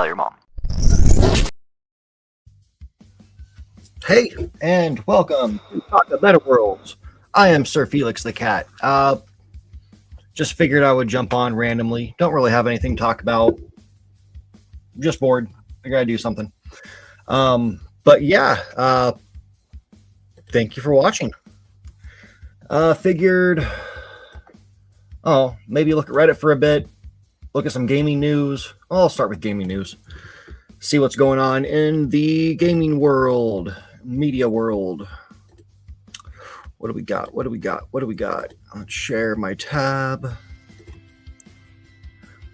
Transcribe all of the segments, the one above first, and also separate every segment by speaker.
Speaker 1: tell your mom.
Speaker 2: Hey, and welcome to Talk of Better Worlds. I am SirFelixTheCat. Just figured I would jump on randomly. Don't really have anything to talk about. Just bored. I gotta do something. But yeah, thank you for watching. Figured, maybe look at Reddit for a bit. Look at some gaming news. I'll start with gaming news. See what's going on in the gaming world, media world. What do we got? What do we got? What do we got? Let's share my tab.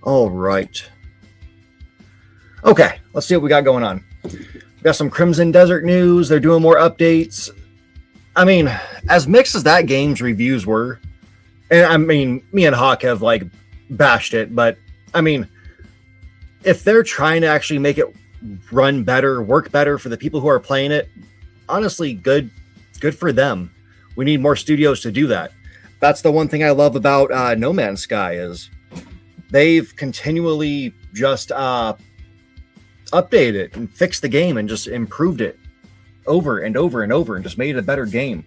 Speaker 2: All right. Okay, let's see what we got going on. We got some Crimson Desert news. They're doing more updates. I mean, as mixed as that game's reviews were, and I mean, me and Hawk have like bashed it, but I mean, if they're trying to actually make it run better, work better for the people who are playing it, honestly, good for them. We need more studios to do that. That's the one thing I love about No Man's Sky is they've continually just updated it and fixed the game and just improved it over and over and over and just made it a better game.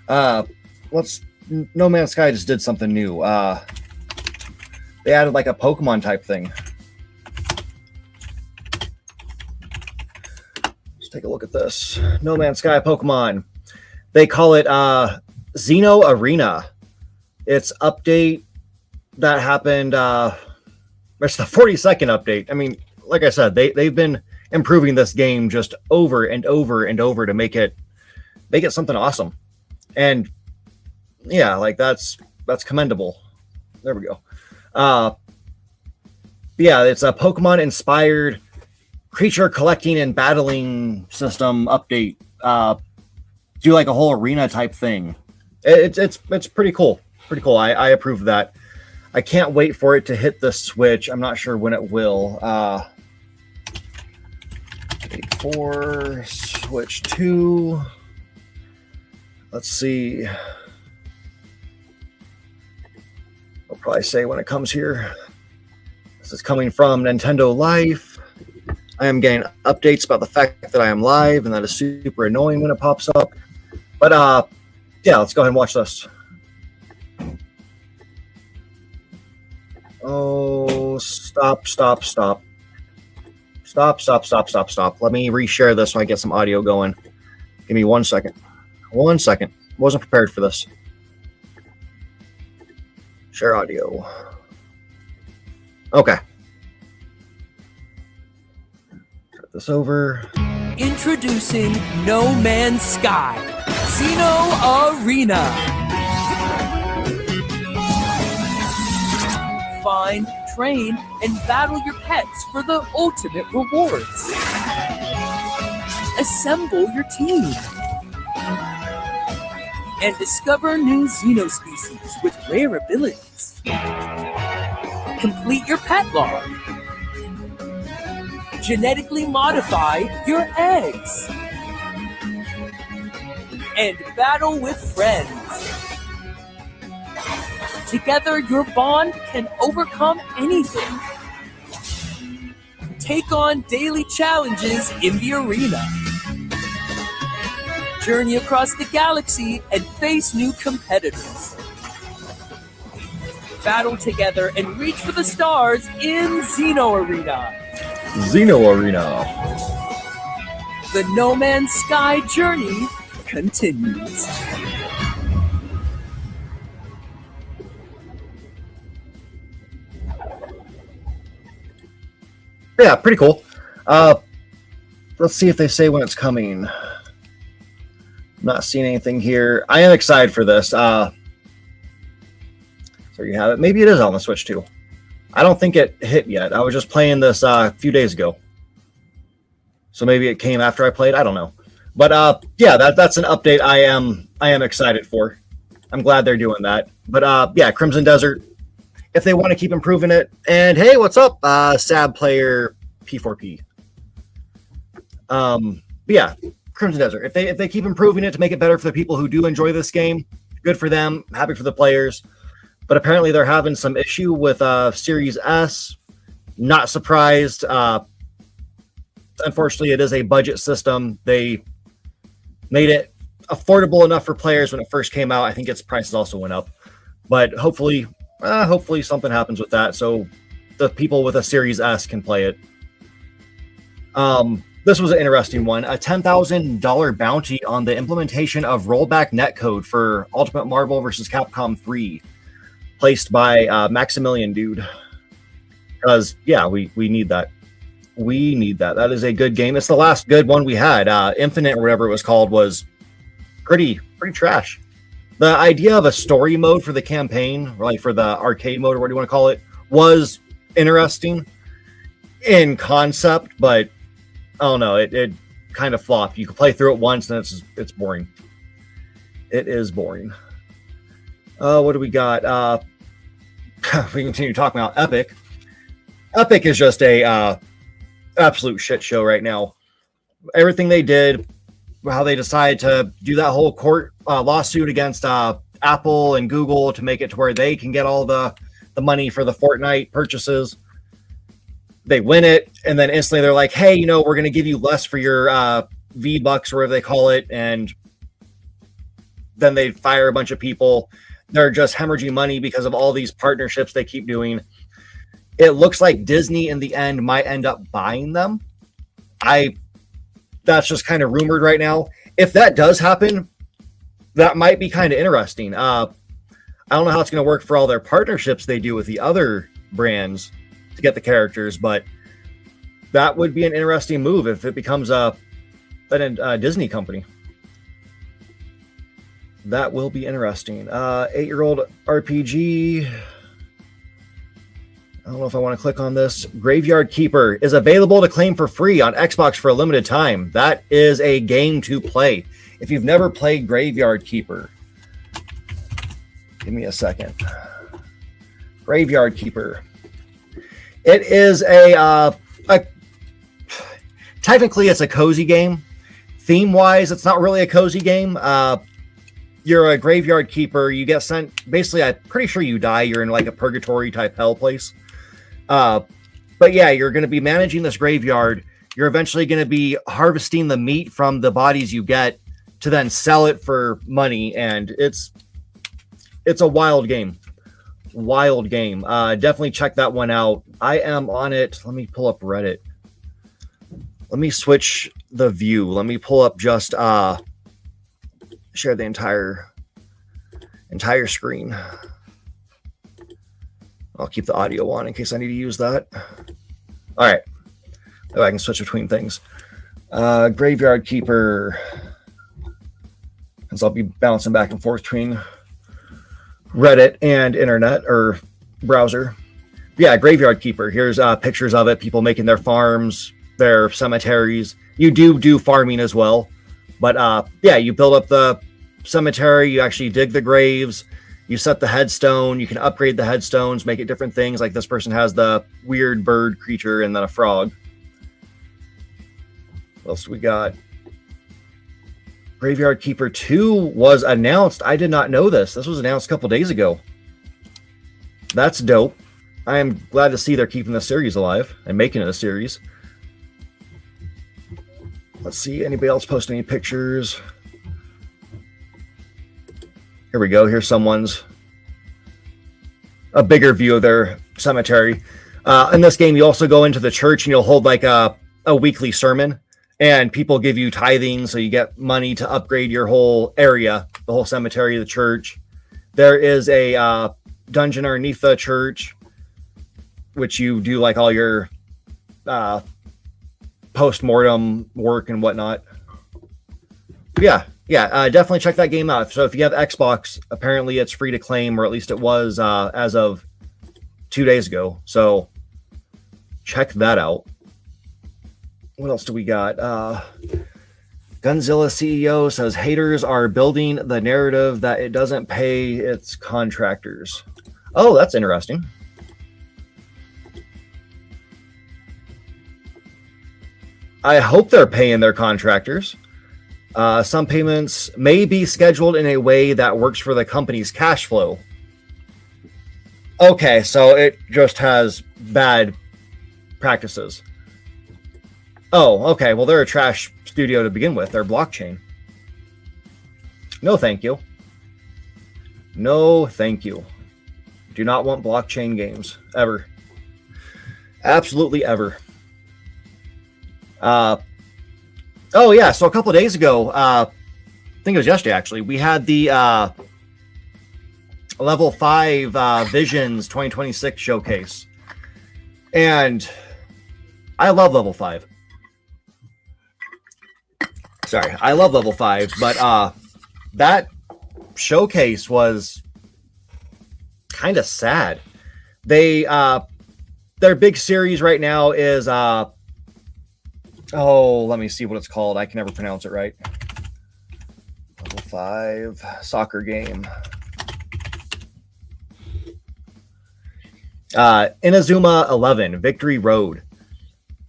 Speaker 2: No Man's Sky just did something new. They added like a Pokemon type thing. Let's take a look at this. No Man's Sky Pokemon. They call it Xeno Arena. It's update that happened. It's the 42nd update. I mean, like I said, they've been improving this game just over and over and over to make it something awesome. And yeah, like that's commendable. There we go. Yeah, it's a Pokemon inspired creature collecting and battling system update. Do like a whole arena type thing. It's pretty cool. Pretty cool. I approve of that. I can't wait for it to hit the Switch. I'm not sure when it will. 8.4 Switch 2. Let's see. I'll probably say when it comes here. This is coming from Nintendo Life. I am getting updates about the fact that I am live, and that is super annoying when it pops up. But yeah, let's go ahead and watch this. Oh, stop. Stop. Let me reshare this so I get some audio going. Give me 1 second. 1 second. Wasn't prepared for this. Share audio. Okay. Start this over.
Speaker 3: Introducing No Man's Sky, Xeno Arena. Find, train, and battle your pets for the ultimate rewards. Assemble your team. And discover new Xeno species with rare abilities. Complete your pet log. Genetically modify your eggs. And battle with friends. Together, your bond can overcome anything. Take on daily challenges in the arena. Journey across the galaxy and face new competitors. Battle together and reach for the stars in Xeno Arena.
Speaker 2: Xeno Arena.
Speaker 3: The No Man's Sky journey continues.
Speaker 2: Yeah, pretty cool. Let's see if they say when it's coming. I'm not seeing anything here. I am excited for this. So you have it. Maybe it is on the Switch too. I don't think it hit yet. I was just playing this a few days ago. So maybe it came after I played. I don't know. But yeah, that's an update I am excited for. I'm glad they're doing that. But yeah, Crimson Desert, if they want to keep improving it. And hey, what's up, Sab Player P4P? Yeah, Crimson Desert. If they keep improving it to make it better for the people who do enjoy this game, good for them. Happy for the players. But apparently they're having some issue with Series S. Not surprised. unfortunately, it is a budget system. They made it affordable enough for players when it first came out. I think its prices also went up, but hopefully something happens with that so the people with a Series S can play it. This was an interesting one. A $10,000 bounty on the implementation of rollback netcode for Ultimate Marvel vs. Capcom 3, placed by Maximilian Dude. Because, yeah, we need that. We need that. That is a good game. It's the last good one we had. Infinite, or whatever it was called, was pretty trash. The idea of a story mode for the campaign, or like for the arcade mode, or what do you want to call it, was interesting in concept, but I don't know, it kind of flopped. You can play through it once and it's boring. It is boring. What do we got? We continue talking about Epic. Epic is just a absolute shit show right now. Everything they did, how they decided to do that whole court lawsuit against Apple and Google to make it to where they can get all the money for the Fortnite purchases. They win it, and then instantly they're like, hey, we're going to give you less for your V-Bucks, or whatever they call it, and then they fire a bunch of people. They're just hemorrhaging money because of all these partnerships they keep doing. It looks like Disney, in the end, might end up buying them. That's just kind of rumored right now. If that does happen, that might be kind of interesting. I don't know how it's going to work for all their partnerships they do with the other brands to get the characters, but that would be an interesting move if it becomes a Disney company. That will be interesting. 8-year-old RPG. I don't know if I want to click on this. Graveyard Keeper is available to claim for free on Xbox for a limited time. That is a game to play. If you've never played Graveyard Keeper, give me a second. Graveyard Keeper. It is technically it's a cozy game. Theme-wise, it's not really a cozy game. You're a graveyard keeper. You get sent, basically, I'm pretty sure you die. You're in like a purgatory type hell place. But yeah, you're going to be managing this graveyard. You're eventually going to be harvesting the meat from the bodies you get to then sell it for money. And it's a wild game. Wild game. Definitely check that one out. I am on it. Let me pull up Reddit. Let me switch the view. Let me pull up just share the entire screen. I'll keep the audio on in case I need to use that. All right. I can switch between things. Graveyard Keeper. As I'll be bouncing back and forth between Reddit and internet or browser. Yeah, Graveyard Keeper. Here's pictures of it. People making their farms, their cemeteries. You do farming as well. But yeah, you build up the cemetery. You actually dig the graves. You set the headstone. You can upgrade the headstones, make it different things. Like this person has the weird bird creature and then a frog. What else do we got? Graveyard Keeper 2 was announced. I did not know this. This was announced a couple days ago. That's dope. I am glad to see they're keeping the series alive and making it a series. Let's see. Anybody else post any pictures? Here we go. Here's someone's a bigger view of their cemetery. In this game, you also go into the church and you'll hold like a weekly sermon, and people give you tithing, so you get money to upgrade your whole area, the whole cemetery, the church. There is a dungeon underneath the church, which you do like all your post-mortem work and whatnot. Yeah, definitely check that game out. So if you have Xbox, apparently it's free to claim, or at least it was as of 2 days ago. So check that out. What else do we got? Gunzilla CEO says haters are building the narrative that it doesn't pay its contractors. Oh, that's interesting. I hope they're paying their contractors. Some payments may be scheduled in a way that works for the company's cash flow. Okay, so it just has bad practices. Oh, okay. Well, they're a trash studio to begin with. They're blockchain. No, thank you. No, thank you. Do not want blockchain games ever. Absolutely ever. Oh yeah. So a couple of days ago, I think it was yesterday actually, we had the level 5 Visions 2026 showcase, and I love level 5. Sorry, I love level 5, but that showcase was kind of sad. They their big series right now is let me see what it's called. I can never pronounce it right. Level 5 soccer game. Inazuma 11 Victory Road.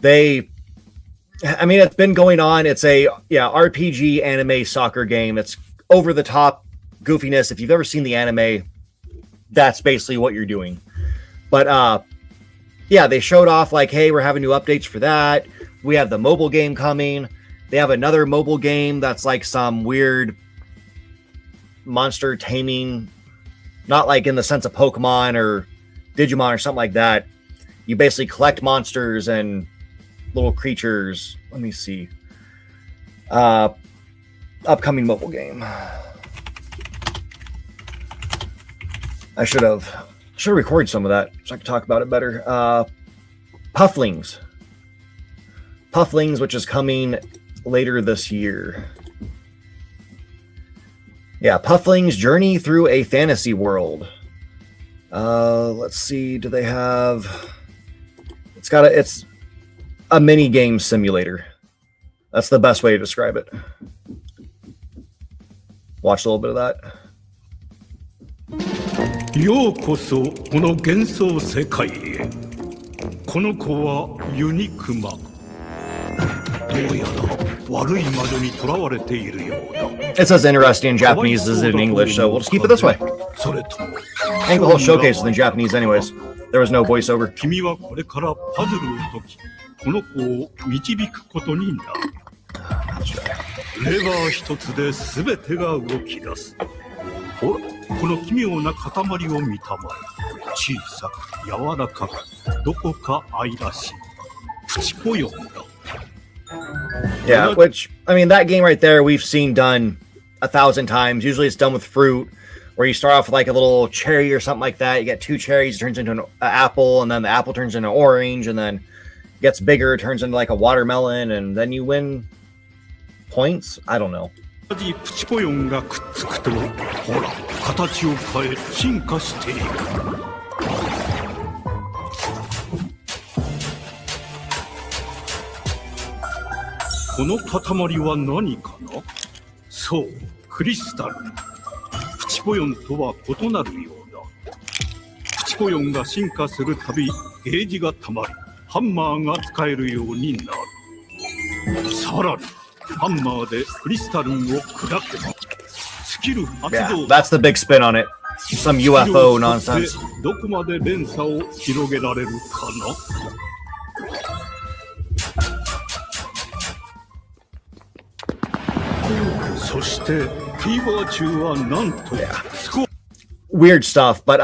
Speaker 2: It's been going on. It's a RPG anime soccer game. It's over the top goofiness. If you've ever seen the anime, that's basically what you're doing. But they showed off like, hey, we're having new updates for that. We have the mobile game coming. They have another mobile game that's like some weird monster taming, not like in the sense of Pokemon or Digimon or something like that. You basically collect monsters and little creatures. Let me see. Upcoming mobile game. I should have recorded some of that so I could talk about it better. Pufflings, which is coming later this year. Yeah, Pufflings Journey Through a Fantasy World. Let's see. Do they have? It's a mini game simulator. That's the best way to describe it. Watch a little bit of that.
Speaker 1: ようこそこの幻想世界へ。この子はユニクマ。どうやら悪い魔女に囚われているようだ。
Speaker 2: It says interesting in Japanese, this is in English, so we'll just keep it this way. I think the whole showcase was in Japanese anyways. There was no voiceover.
Speaker 1: 君はこれからパズルを解き、この子を導くことになる。レバー一つで全てが動き出す。ほら、この奇妙な塊を見たまえ。小さく、柔らかく、どこか愛らしい。プチポヨンだ。
Speaker 2: Yeah, which, that game right there we've seen done 1,000 times. Usually it's done with fruit, where you start off with like a little cherry or something like that. You get 2 cherries, it turns into an apple, and then the apple turns into orange, and then it gets bigger, it turns into like a watermelon, and then you win points? I don't know.
Speaker 1: 同じプチポヨンがくっつくと、ほら、形を変え、進化していく。この塊は何かな？そう、クリスタル。プチポヨンとは異なるようだ。プチポヨンが進化するたび、ゲージがたまり、ハンマーが使えるようになる。さらに、ハンマーでクリスタルを砕けば、スキル発動。
Speaker 2: Yeah, that's the big spin on it. Some UFO nonsense.
Speaker 1: どこまで連鎖を広げられるかな？そしてフィーバー中はなんと
Speaker 2: Weird stuff, but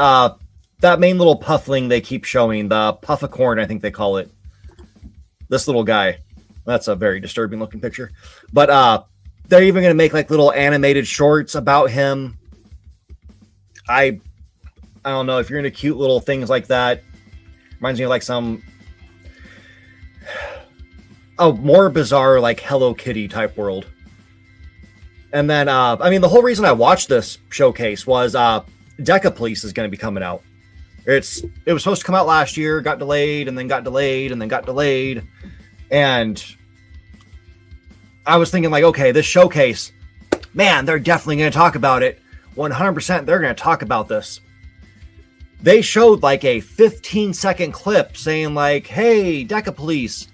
Speaker 2: that main little puffling they keep showing, the pufficorn, I think they call it. This little guy. That's a very disturbing looking picture. But they're even going to make like little animated shorts about him. I don't know if you're into cute little things like that. Reminds me of like some more bizarre like Hello Kitty type world. And then the whole reason I watched this showcase was Deca Police is going to be coming out. It was supposed to come out last year, got delayed, and then got delayed, and then got delayed. And I was thinking like, okay, this showcase, man, they're definitely going to talk about it. 100% they're going to talk about this. They showed like a 15-second clip saying like, hey, Deca Police,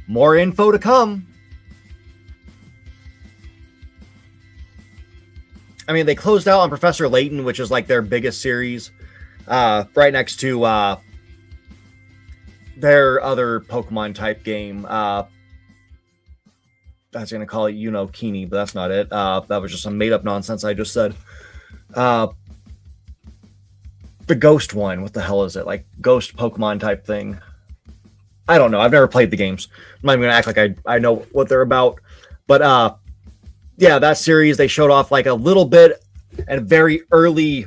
Speaker 2: more info to come. They closed out on Professor Layton, which is like their biggest series, right next to their other Pokemon type game. was going to call it Kini, but that's not it. That was just some made up nonsense I just said. The ghost one, what the hell is it? Like ghost Pokemon type thing. I don't know. I've never played the games. I'm not even going to act like I know what they're about. But yeah, that series, they showed off like a little bit and very early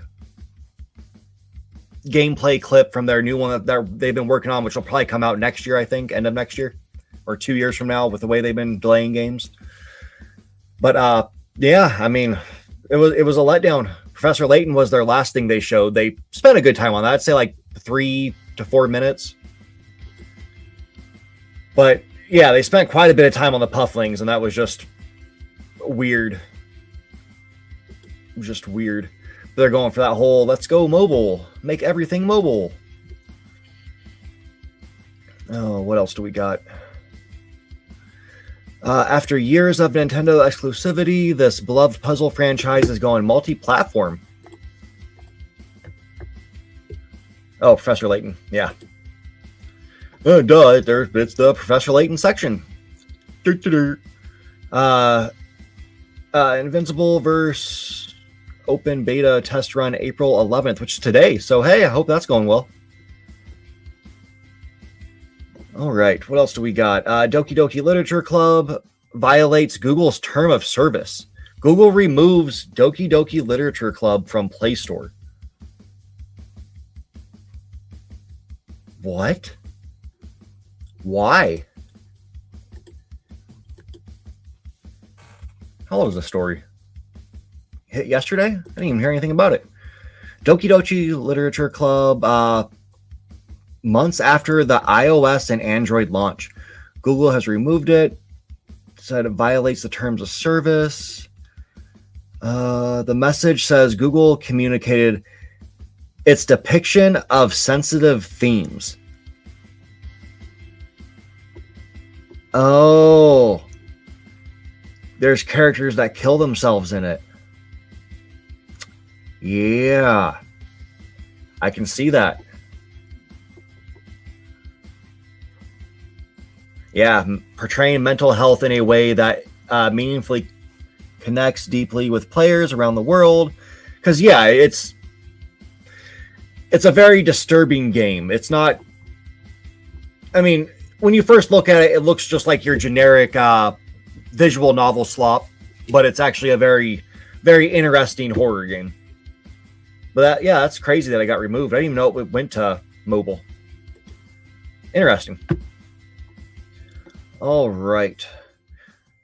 Speaker 2: gameplay clip from their new one that they've been working on, which will probably come out next year, I think, end of next year or 2 years from now with the way they've been delaying games. But yeah, I mean, it was a letdown. Professor Layton was their last thing they showed. They spent a good time on that. I'd say like 3 to 4 minutes. But yeah, they spent quite a bit of time on the Pufflings, and that was just weird. It was just weird. They're going for that whole, let's go mobile. Make everything mobile. Oh, what else do we got? After years of Nintendo exclusivity, this beloved puzzle franchise is going multi-platform. Oh, Professor Layton. Yeah. Oh, duh. It's the Professor Layton section. Invincible versus open beta test run April 11th, which is today. So, hey, I hope that's going well. All right. What else do we got? Doki Doki Literature Club violates Google's term of service. Google removes Doki Doki Literature Club from Play Store. What? Why? How old is the story? Hit yesterday? I didn't even hear anything about it. Doki Doki Literature Club, months after the iOS and Android launch. Google has removed it. Said it violates the terms of service. The message says Google communicated its depiction of sensitive themes. Oh, there's characters that kill themselves in it. Yeah, I can see that. Yeah, portraying mental health in a way that meaningfully connects deeply with players around the world. Because, yeah, it's a very disturbing game. It's not... I mean, when you first look at it, it looks just like your generic visual novel slop. But it's actually a very, very interesting horror game. But, that's crazy that it got removed. I didn't even know it went to mobile. Interesting. All right.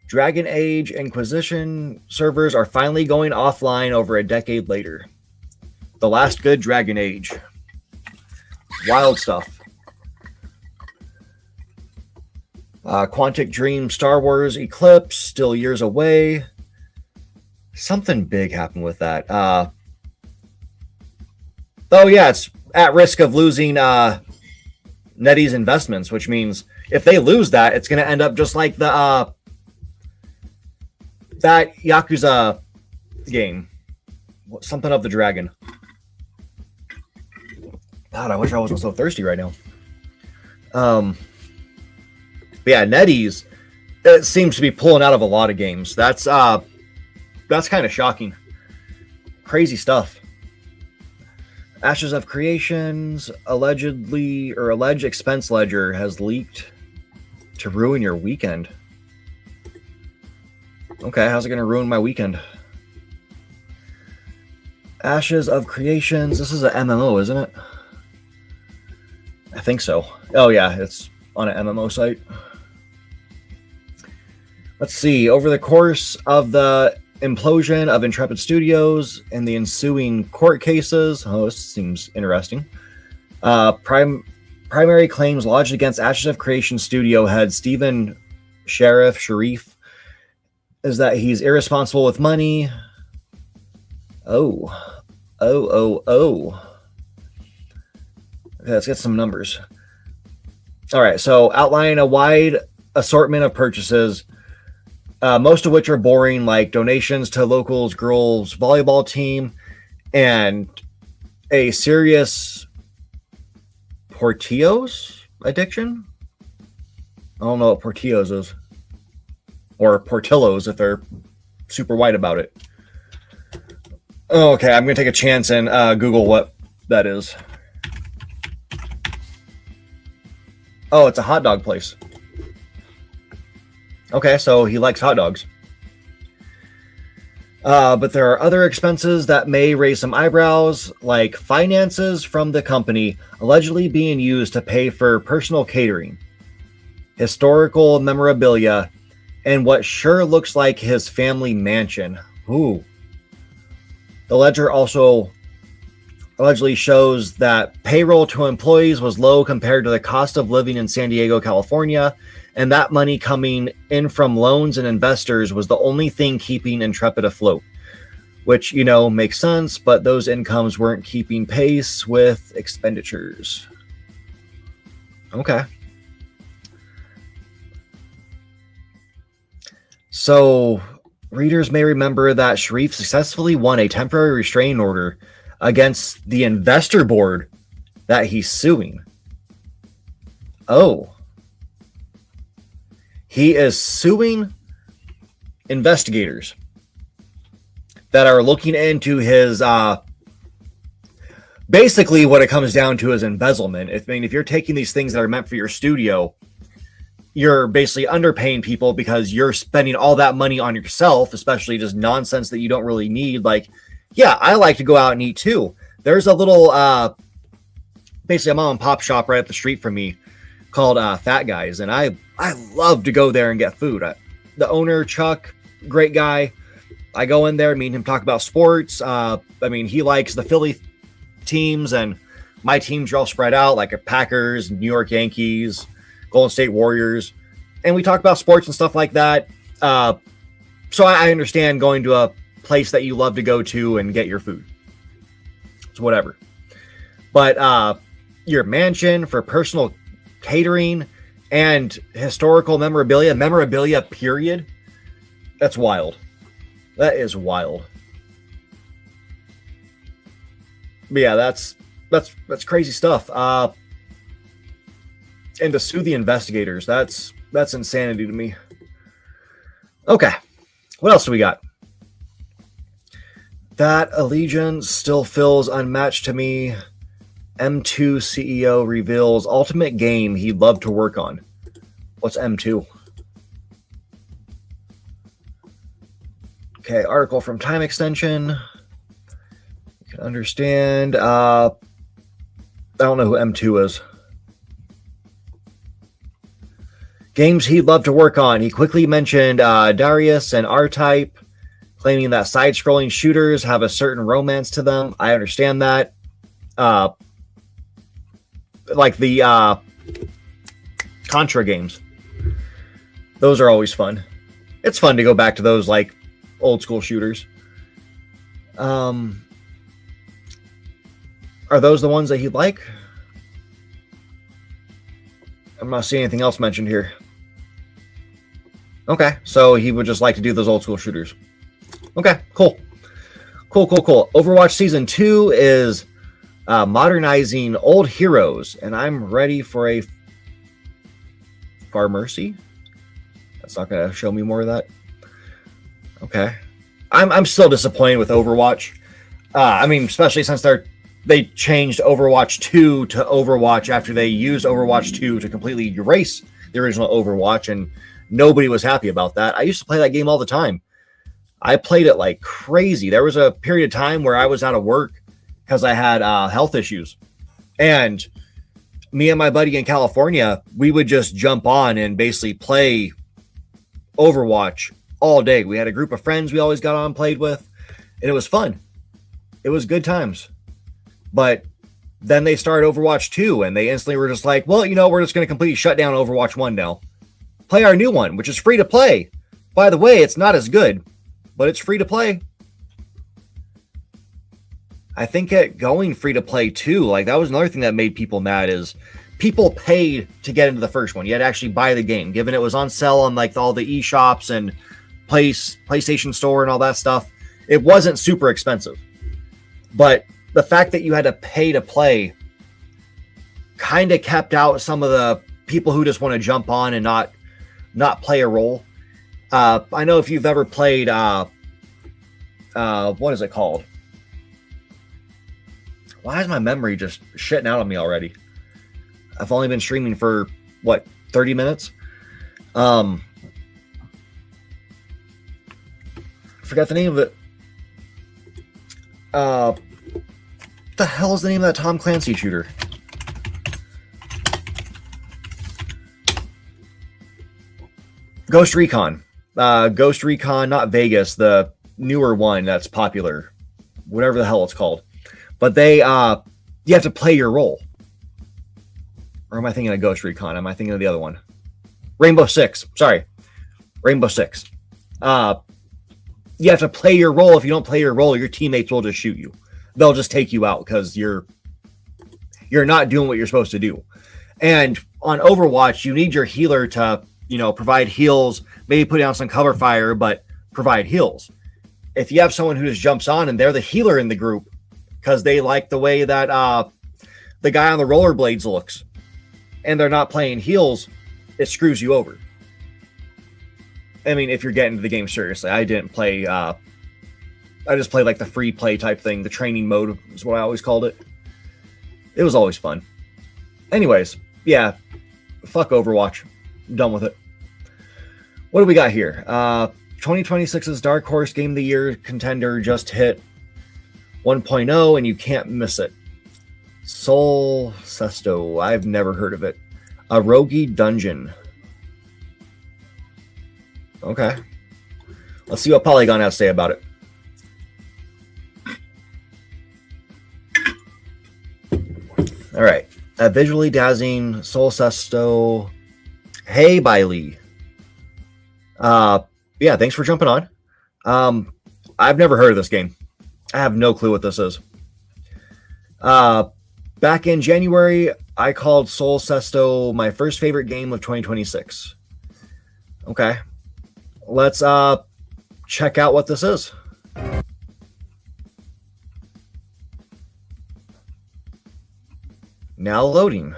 Speaker 2: Dragon Age Inquisition servers are finally going offline over a decade later. The last good Dragon Age. Wild stuff. Quantic Dream Star Wars Eclipse, still years away. Something big happened with that. Oh, yeah, it's at risk of losing NetEase investments, which means if they lose that, it's going to end up just like the that Yakuza game. Something of the Dragon. God, I wish I wasn't so thirsty right now. But yeah, NetEase, it seems to be pulling out of a lot of games. That's kind of shocking. Crazy stuff. Ashes of Creations, alleged expense ledger has leaked to ruin your weekend. Okay, how's it going to ruin my weekend? Ashes of Creations, this is an MMO, isn't it? I think so. Oh yeah, it's on an MMO site. Let's see. Over the course of the implosion of Intrepid Studios and the ensuing court cases, oh, this seems interesting. Primary claims lodged against Ashes of Creation studio head Stephen Sharif is that he's irresponsible with money. Oh. Okay, let's get some numbers. All right, so outlining a wide assortment of purchases, most of which are boring, like donations to locals girls volleyball team and a serious Portillo's addiction. I don't know what Portillo's is. or Portillo's if they're super white about it. Okay, I'm going to take a chance and Google what that is. Oh, it's a hot dog place. Okay, so he likes hot dogs. But there are other expenses that may raise some eyebrows, like finances from the company allegedly being used to pay for personal catering, historical memorabilia, and what sure looks like his family mansion. Ooh. The ledger also allegedly shows that payroll to employees was low compared to the cost of living in San Diego, California, and that money coming in from loans and investors was the only thing keeping Intrepid afloat, which, you know, makes sense, but those incomes weren't keeping pace with expenditures. Okay. So, readers may remember that Sharif successfully won a temporary restraining order against the investor board that he's suing. Oh. He is suing investigators that are looking into his, basically what it comes down to is embezzlement. If you're taking these things that are meant for your studio, you're basically underpaying people because you're spending all that money on yourself, especially just nonsense that you don't really need. Like, yeah, I like to go out and eat too. There's a little, basically a mom and pop shop right up the street from me called Fat Guys, and I love to go there and get food. The owner, Chuck, great guy. I go in there, me and him talk about sports. He likes the Philly teams, and my teams are all spread out, like Packers, New York Yankees, Golden State Warriors, and we talk about sports and stuff like that. So I understand going to a place that you love to go to and get your food. It's whatever. But your mansion for personal catering and historical memorabilia period, that's wild. That is wild. But yeah, that's crazy stuff. And to sue the investigators, that's insanity to me. Okay, what else do we got? That allegiance still feels unmatched to me. M2 CEO reveals ultimate game he'd love to work on. What's M2? Okay, article from Time Extension. You can understand. I don't know who M2 is. Games he'd love to work on. He quickly mentioned Darius and R-Type, claiming that side-scrolling shooters have a certain romance to them. I understand that. Like the Contra games. Those are always fun. It's fun to go back to those, like, old-school shooters. Are those the ones that he'd like? I'm not seeing anything else mentioned here. Okay, so he would just like to do those old school shooters. Okay, cool. Cool. Overwatch Season 2 is modernizing old heroes, and I'm ready for a Far Mercy. That's not going to show me more of that. Okay. I'm still disappointed with Overwatch. Especially since they changed Overwatch 2 to Overwatch after they used Overwatch 2 to completely erase the original Overwatch, and nobody was happy about that. I used to play that game all the time. I played it like crazy. There was a period of time where I was out of work because I had health issues. And me and my buddy in California, we would just jump on and basically play Overwatch all day. We had a group of friends we always got on and played with, and it was fun. It was good times. But then they started Overwatch 2, and they instantly were just like, well, we're just going to completely shut down Overwatch 1 now. Play our new one, which is free to play. By the way, it's not as good, but it's free to play. I think going free to play too, like that was another thing that made people mad is people paid to get into the first one. You had to actually buy the game, given it was on sale on like all the eShops and PlayStation Store and all that stuff. It wasn't super expensive, but the fact that you had to pay to play kind of kept out some of the people who just want to jump on and not play a role. I know if you've ever played, what is it called? Why is my memory just shitting out on me already? I've only been streaming for, what, 30 minutes? Forgot the name of it. What the hell is the name of that Tom Clancy shooter? Ghost Recon. Ghost Recon, not Vegas, the newer one that's popular. Whatever the hell it's called. But they, you have to play your role. Or am I thinking of Ghost Recon? Am I thinking of the other one? Rainbow Six. Sorry. Rainbow Six. You have to play your role. If you don't play your role, your teammates will just shoot you. They'll just take you out because you're not doing what you're supposed to do. And on Overwatch, you need your healer to, provide heals, maybe put down some cover fire, but provide heals. If you have someone who just jumps on and they're the healer in the group because they like the way that the guy on the rollerblades looks, and they're not playing heals, it screws you over. I mean, if you're getting into the game seriously, I didn't play. I just played like the free play type thing. The training mode is what I always called it. It was always fun. Anyways, yeah, fuck Overwatch. I'm done with it. What do we got here? 2026's Dark Horse Game of the Year contender just hit 1.0, and you can't miss it. Soul Sesto. I've never heard of it. A Rogue Dungeon. Okay. Let's see what Polygon has to say about it. All right. A visually dazzling Soul Sesto. Hey, Bailey. Yeah, thanks for jumping on. I've never heard of this game. I have no clue what this is. Back in January, I called Soul Sesto my first favorite game of 2026. Okay. Let's check out what this is. Now loading.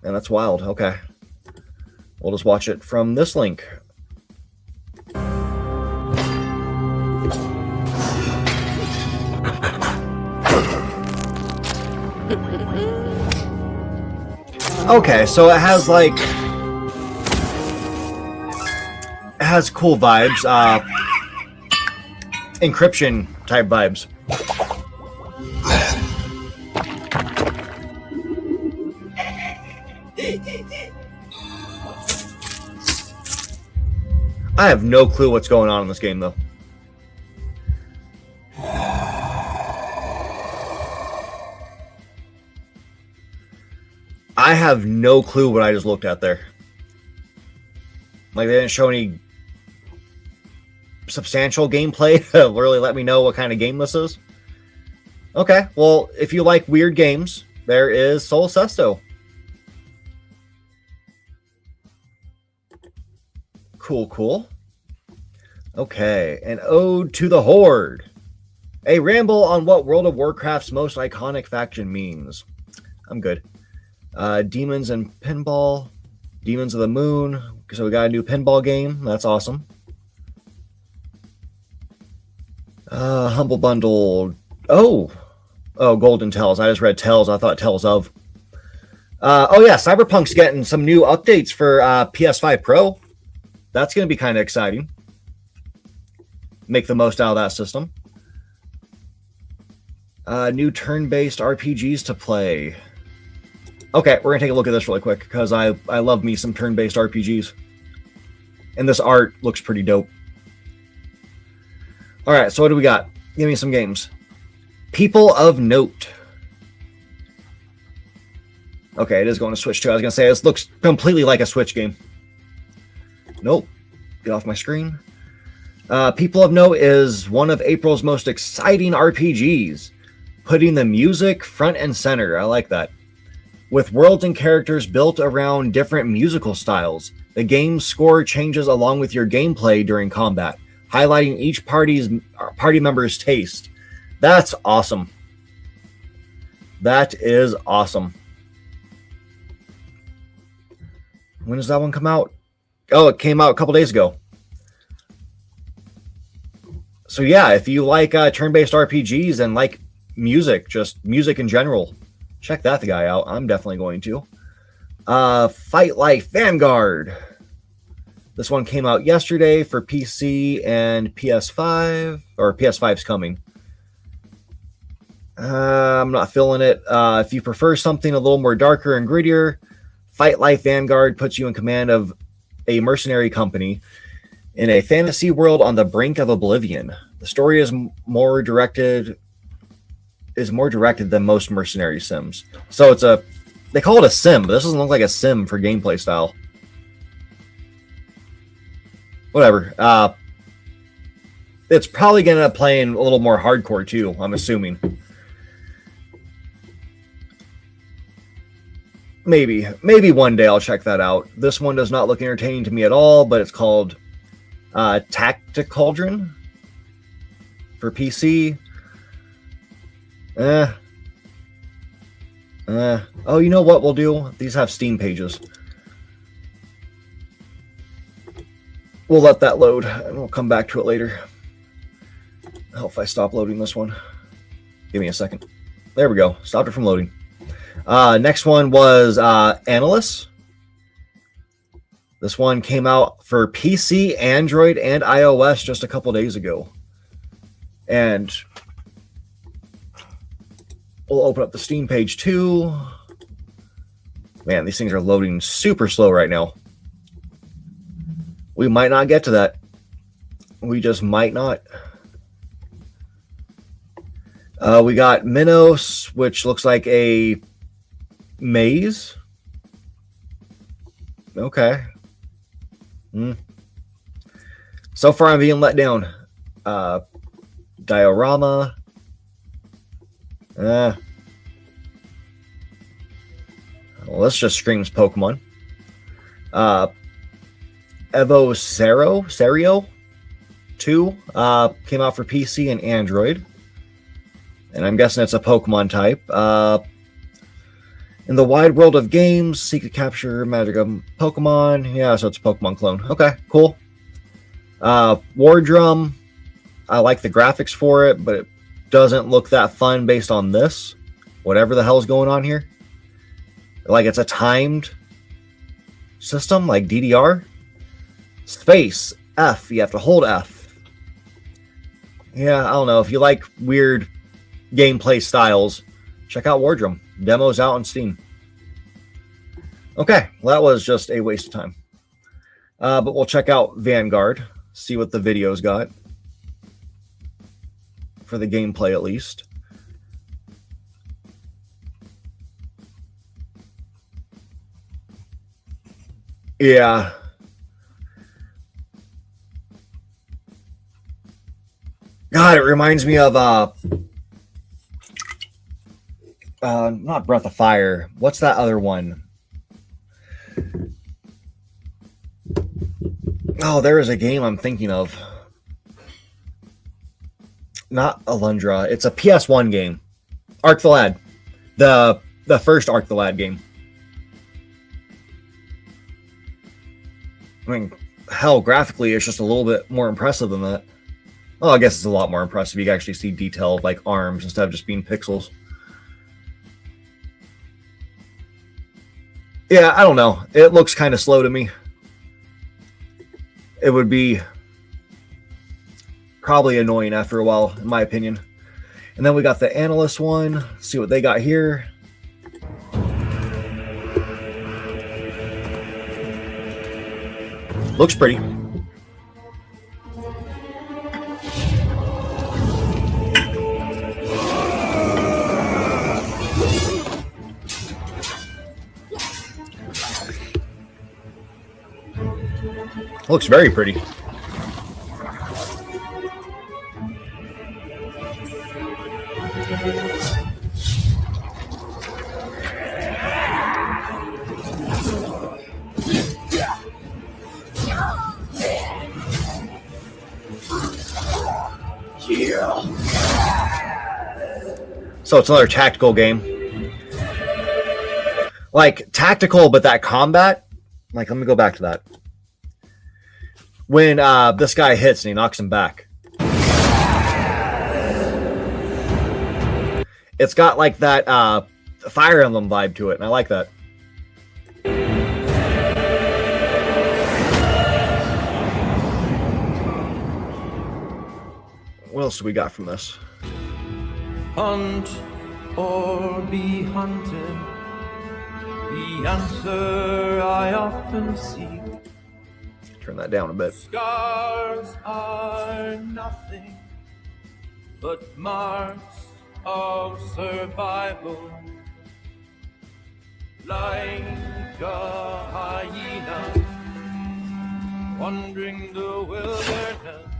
Speaker 2: And that's wild. Okay. We'll just watch it from this link. Okay, so it has cool vibes, encryption type vibes. I have no clue what's going on in this game, though. I have no clue what I just looked at there. Like, they didn't show any substantial gameplay to really let me know what kind of game this is. Okay, well, if you like weird games, there is Soul Sesto. Cool, cool. Okay, an ode to the Horde. A ramble on what World of Warcraft's most iconic faction means. I'm good. Demons and Pinball. Demons of the Moon. So we got a new pinball game. That's awesome. Humble Bundle. Oh, Golden Tales. I just read Tales. I thought Tales of. Oh yeah, Cyberpunk's getting some new updates for PS5 Pro. That's going to be kind of exciting. Make the most out of that system. New turn-based RPGs to play. Okay, we're going to take a look at this really quick because I love me some turn-based RPGs. And this art looks pretty dope. All right, so what do we got? Give me some games. People of Note. Okay, it is going to Switch too. I was going to say, this looks completely like a Switch game. Nope. Get off my screen. People of Note is one of April's most exciting RPGs, putting the music front and center. I like that. With worlds and characters built around different musical styles, the game's score changes along with your gameplay during combat, highlighting each party member's taste. That's awesome. That is awesome. When does that one come out? Oh, it came out a couple days ago. So yeah, if you like turn-based RPGs and like music, just music in general, check that guy out. I'm definitely going to. Fight Life Vanguard. This one came out yesterday for PC and PS5, or PS5's coming. I'm not feeling it. If you prefer something a little more darker and grittier, Fight Life Vanguard puts you in command of a mercenary company in a fantasy world on the brink of oblivion. The story is more directed than most mercenary sims. So they call it a sim, but this doesn't look like a sim for gameplay style. Whatever. It's probably going to end up playing a little more hardcore too, I'm assuming. Maybe one day I'll check that out. This one does not look entertaining to me at all, but it's called Tacticaldron for PC. Oh, you know what we'll do? These have Steam pages. We'll let that load, and we'll come back to it later. Oh, if I stop loading this one. Give me a second. There we go. Stopped it from loading. Next one was Analyst. This one came out for PC, Android, and iOS just a couple days ago. And we'll open up the Steam page too. Man, these things are loading super slow right now. We might not get to that. We just might not. We got Minos, which looks like a maze. Okay. So far, I'm being let down. Diorama. Well, this just screams Pokemon. Evo Serio 2 came out for PC and Android. And I'm guessing it's a Pokemon type. In the wide world of games, seek to capture magic of Pokemon. Yeah, so it's a Pokemon clone. Okay, cool. War Drum. I like the graphics for it, but it doesn't look that fun based on this. Whatever the hell's going on here. Like it's a timed system, like DDR. Space, F. You have to hold F. Yeah, I don't know. If you like weird gameplay styles, check out War Drum. Demo's out on Steam. Okay, well, that was just a waste of time. But we'll check out Vanguard, see what the video's got. For the gameplay, at least. Yeah. God, it reminds me of not Breath of Fire. What's that other one? Oh, there is a game I'm thinking of. Not Alundra. It's a PS1 game. Arc the Lad. The first Arc the Lad game. I mean, hell, graphically, it's just a little bit more impressive than that. Oh, I guess it's a lot more impressive. You can actually see detailed, like, arms instead of just being pixels. Yeah, I don't know. It looks kind of slow to me. It would be probably annoying after a while, in my opinion. And then we got the Analyst one. Let's see what they got here. Looks pretty. Looks very pretty. So it's another tactical game. Like, tactical, but that combat, Like, let me go back to that. When this guy hits and he knocks him back. It's got like that Fire Emblem vibe to it, and I like that. What else do we got from this?
Speaker 4: Hunt or be hunted, the answer I often seek.
Speaker 2: Turn that down a bit.
Speaker 4: Scars are nothing but marks of survival. Like a hyena wandering the wilderness.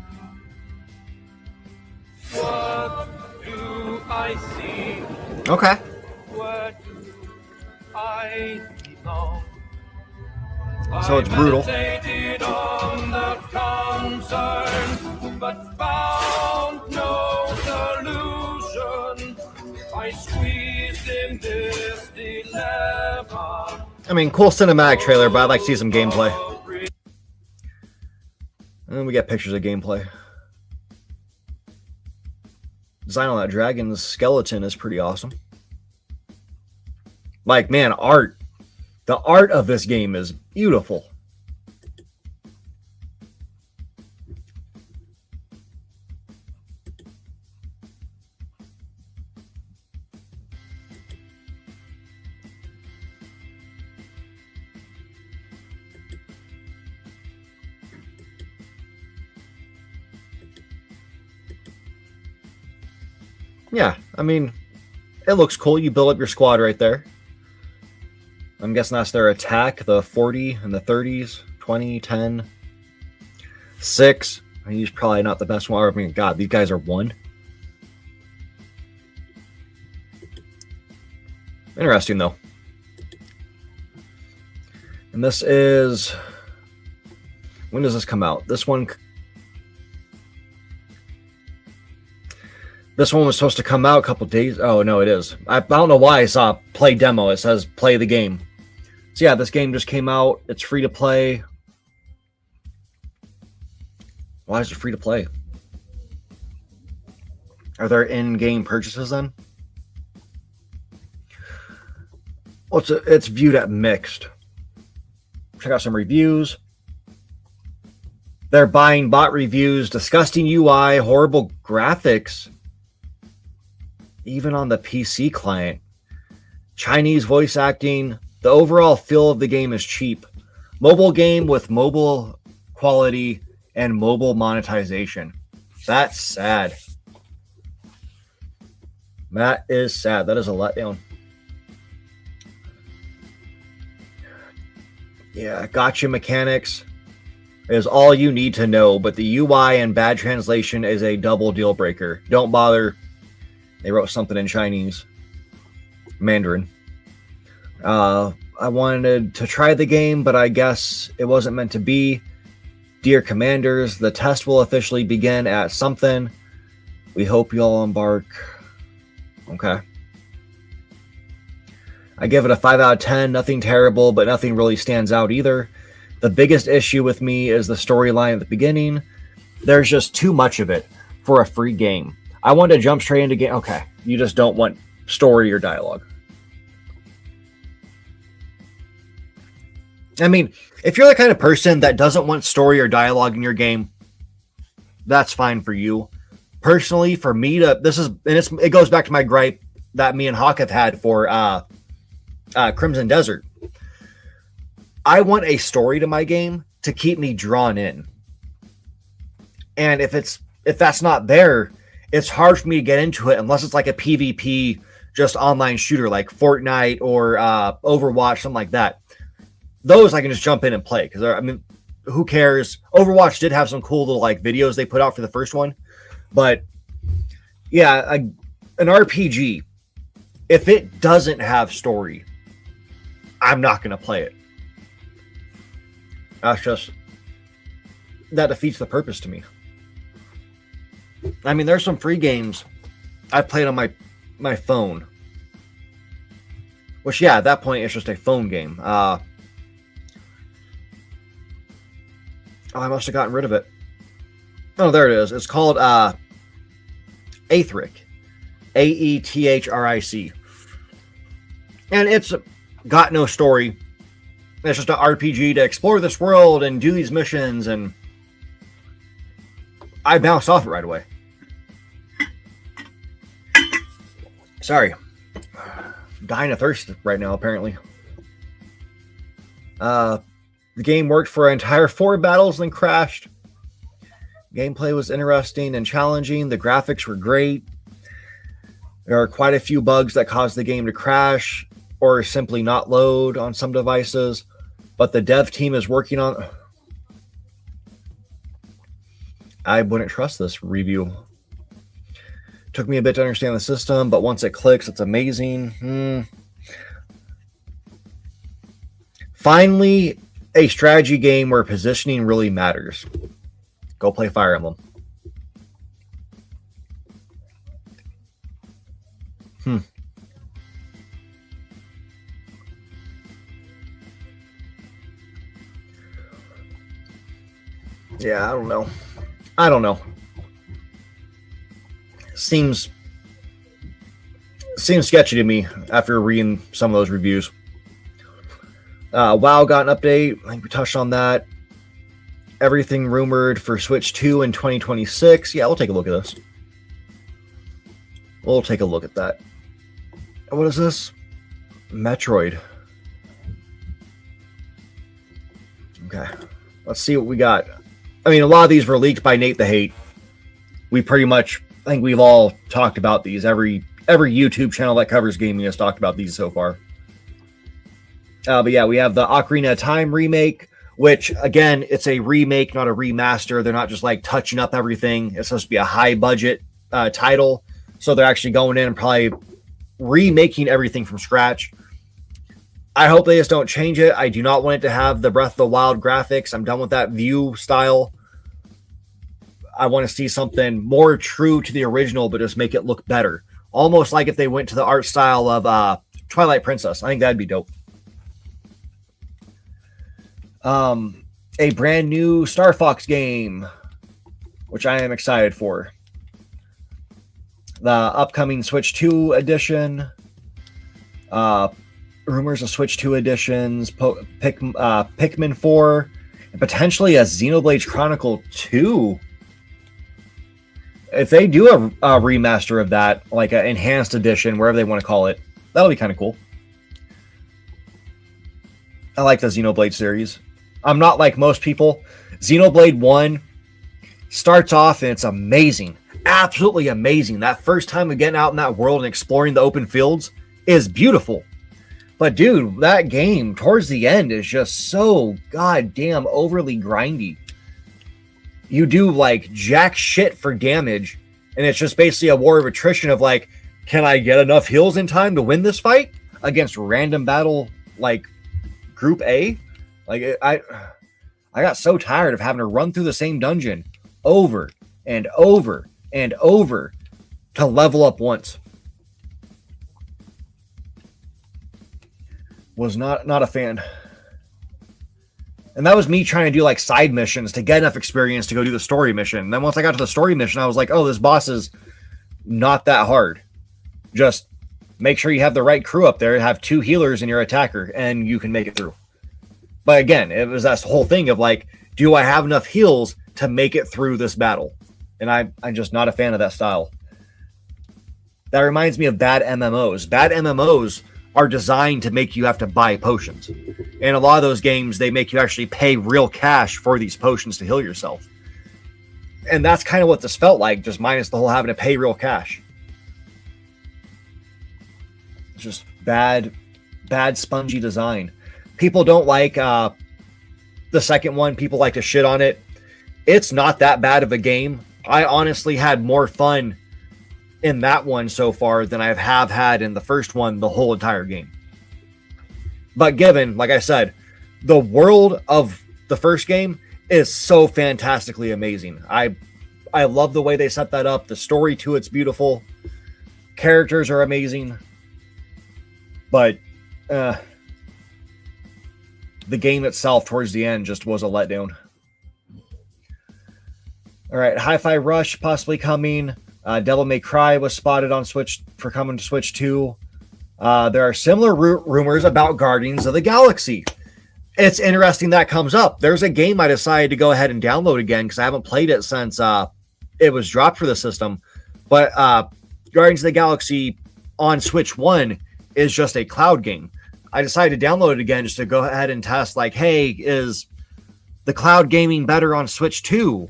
Speaker 4: What do I see?
Speaker 2: Okay.
Speaker 4: Where do I belong?
Speaker 2: So it's brutal.
Speaker 4: I meditated on the concern, but found no solution. I squeezed in this dilemma.
Speaker 2: I mean, cool cinematic trailer, but I'd like to see some gameplay. And we get pictures of gameplay. Design on that dragon's skeleton is pretty awesome. Like, man, art. The art of this game is beautiful. Yeah, I mean, it looks cool. You build up your squad right there. I'm guessing that's their attack, the 40 and the 30s, 20, 10, 6. He's probably not the best one. I mean, God, these guys are 1. Interesting, though. And this is... When does this come out? This one was supposed to come out a couple days. Oh, no, it is. I don't know why I saw play demo. It says play the game. So, yeah, this game just came out. It's free to play. Why is it free to play? Are there in-game purchases then? Well, it's viewed at mixed. Check out some reviews. They're buying bot reviews, disgusting UI, horrible graphics. Even on the PC client. Chinese voice acting. The overall feel of the game is cheap. Mobile game with mobile quality and mobile monetization. That's sad. That is sad. That is a letdown. Yeah, gotcha mechanics is all you need to know, but the UI and bad translation is a double deal breaker. Don't bother. They wrote something in Chinese. Mandarin. I wanted to try the game, but I guess it wasn't meant to be. Dear Commanders, the test will officially begin at something. We hope you all embark. Okay. I give it a 5 out of 10. Nothing terrible, but nothing really stands out either. The biggest issue with me is the storyline at the beginning. There's just too much of it for a free game. I want to jump straight into game. Okay, you just don't want story or dialogue. I mean, if you're the kind of person that doesn't want story or dialogue in your game, that's fine for you. Personally, for me to it goes back to my gripe that me and Hawk have had for Crimson Desert. I want a story to my game to keep me drawn in. And if that's not there, it's hard for me to get into it unless it's like a PvP, just online shooter like Fortnite or Overwatch, something like that. Those I can just jump in and play because I mean, who cares? Overwatch did have some cool little like videos they put out for the first one, but yeah, an RPG, if it doesn't have story, I'm not going to play it. That defeats the purpose to me. I mean, there's some free games I played on my phone, which, yeah, at that point, it's just a phone game. Oh, I must have gotten rid of it. Oh, there it is. It's called Aethric. Aethric. And it's got no story. It's just an RPG to explore this world and do these missions, and I bounced off it right away. Sorry. I'm dying of thirst right now, apparently. The game worked for an entire 4 battles, then crashed. Gameplay was interesting and challenging. The graphics were great. There are quite a few bugs that caused the game to crash or simply not load on some devices, but the dev team is working on... I wouldn't trust this review. Took me a bit to understand the system, but once it clicks, it's amazing. Finally, a strategy game where positioning really matters. Go play Fire Emblem. Yeah, I don't know. Seems sketchy to me after reading some of those reviews. WoW got an update. I think we touched on that. Everything rumored for Switch 2 in 2026. Yeah, we'll take a look at this. We'll take a look at that. What is this? Metroid. Okay. Let's see what we got. I mean, a lot of these were leaked by Nate the Hate. We pretty much, I think we've all talked about these. Every YouTube channel that covers gaming has talked about these so far. But yeah, we have the Ocarina of Time remake, which, again, it's a remake, not a remaster. They're not just like touching up everything. It's supposed to be a high budget title. So they're actually going in and probably remaking everything from scratch. I hope they just don't change it. I do not want it to have the Breath of the Wild graphics. I'm done with that view style. I want to see something more true to the original, but just make it look better. Almost like if they went to the art style of Twilight Princess. I think that'd be dope. A brand new Star Fox game, which I am excited for. The upcoming Switch 2 edition. Rumors of Switch 2 editions. Pikmin 4. And potentially a Xenoblade Chronicle 2. If they do a remaster of that, like an enhanced edition, wherever they want to call it, that'll be kind of cool. I like the Xenoblade series. I'm not like most people. Xenoblade 1 starts off and it's amazing. Absolutely amazing. That first time of getting out in that world and exploring the open fields is beautiful. But dude, that game towards the end is just so goddamn overly grindy. You do like jack shit for damage, and it's just basically a war of attrition of like, can I get enough heals in time to win this fight against random battle like Group A? Like I got so tired of having to run through the same dungeon over and over and over to level up once. Was not a fan. And that was me trying to do like side missions to get enough experience to go do the story mission. And then once I got to the story mission, I was like, oh, this boss is not that hard. Just make sure you have the right crew up there, have 2 healers and your attacker, and you can make it through. But again, it was that whole thing of like, do I have enough heals to make it through this battle? And I'm just not a fan of that style. That reminds me of bad MMOs. Bad MMOs are designed to make you have to buy potions. And a lot of those games, they make you actually pay real cash for these potions to heal yourself. And that's kind of what this felt like, just minus the whole having to pay real cash. It's just bad spongy design. People don't like the second one. People like to shit on it. It's not that bad of a game. I honestly had more fun in that one so far than I have had in the first one the whole entire game. But given, like I said, the world of the first game is so fantastically amazing. I love the way they set that up. The story to it's beautiful. Characters are amazing. But the game itself towards the end just was a letdown. All right, Hi-Fi Rush possibly coming. Devil May Cry was spotted on Switch for coming to Switch 2. There are similar rumors about Guardians of the Galaxy. It's interesting that comes up. There's a game I decided to go ahead and download again because I haven't played it since it was dropped for the system. But Guardians of the Galaxy on Switch 1 is just a cloud game. I decided to download it again just to go ahead and test, like, hey, is the cloud gaming better on Switch 2?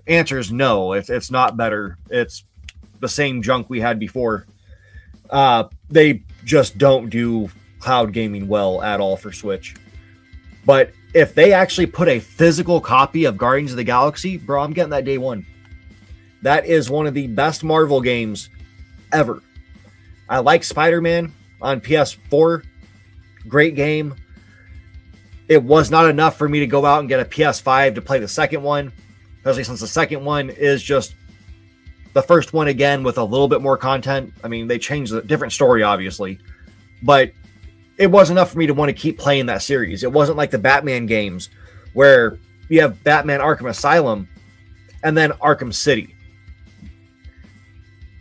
Speaker 2: Answer is no. It's not better. It's the same junk we had before. They just don't do cloud gaming well at all for Switch. But if they actually put a physical copy of Guardians of the Galaxy, bro, I'm getting that day one. That is one of the best Marvel games ever. I like Spider-Man on PS4. Great game. It was not enough for me to go out and get a PS5 to play the second one, especially since the second one is just the first one again with a little bit more content. I mean, they changed the different story, obviously, but it was enough for me to want to keep playing that series. It wasn't like the Batman games where you have Batman Arkham Asylum and then Arkham City.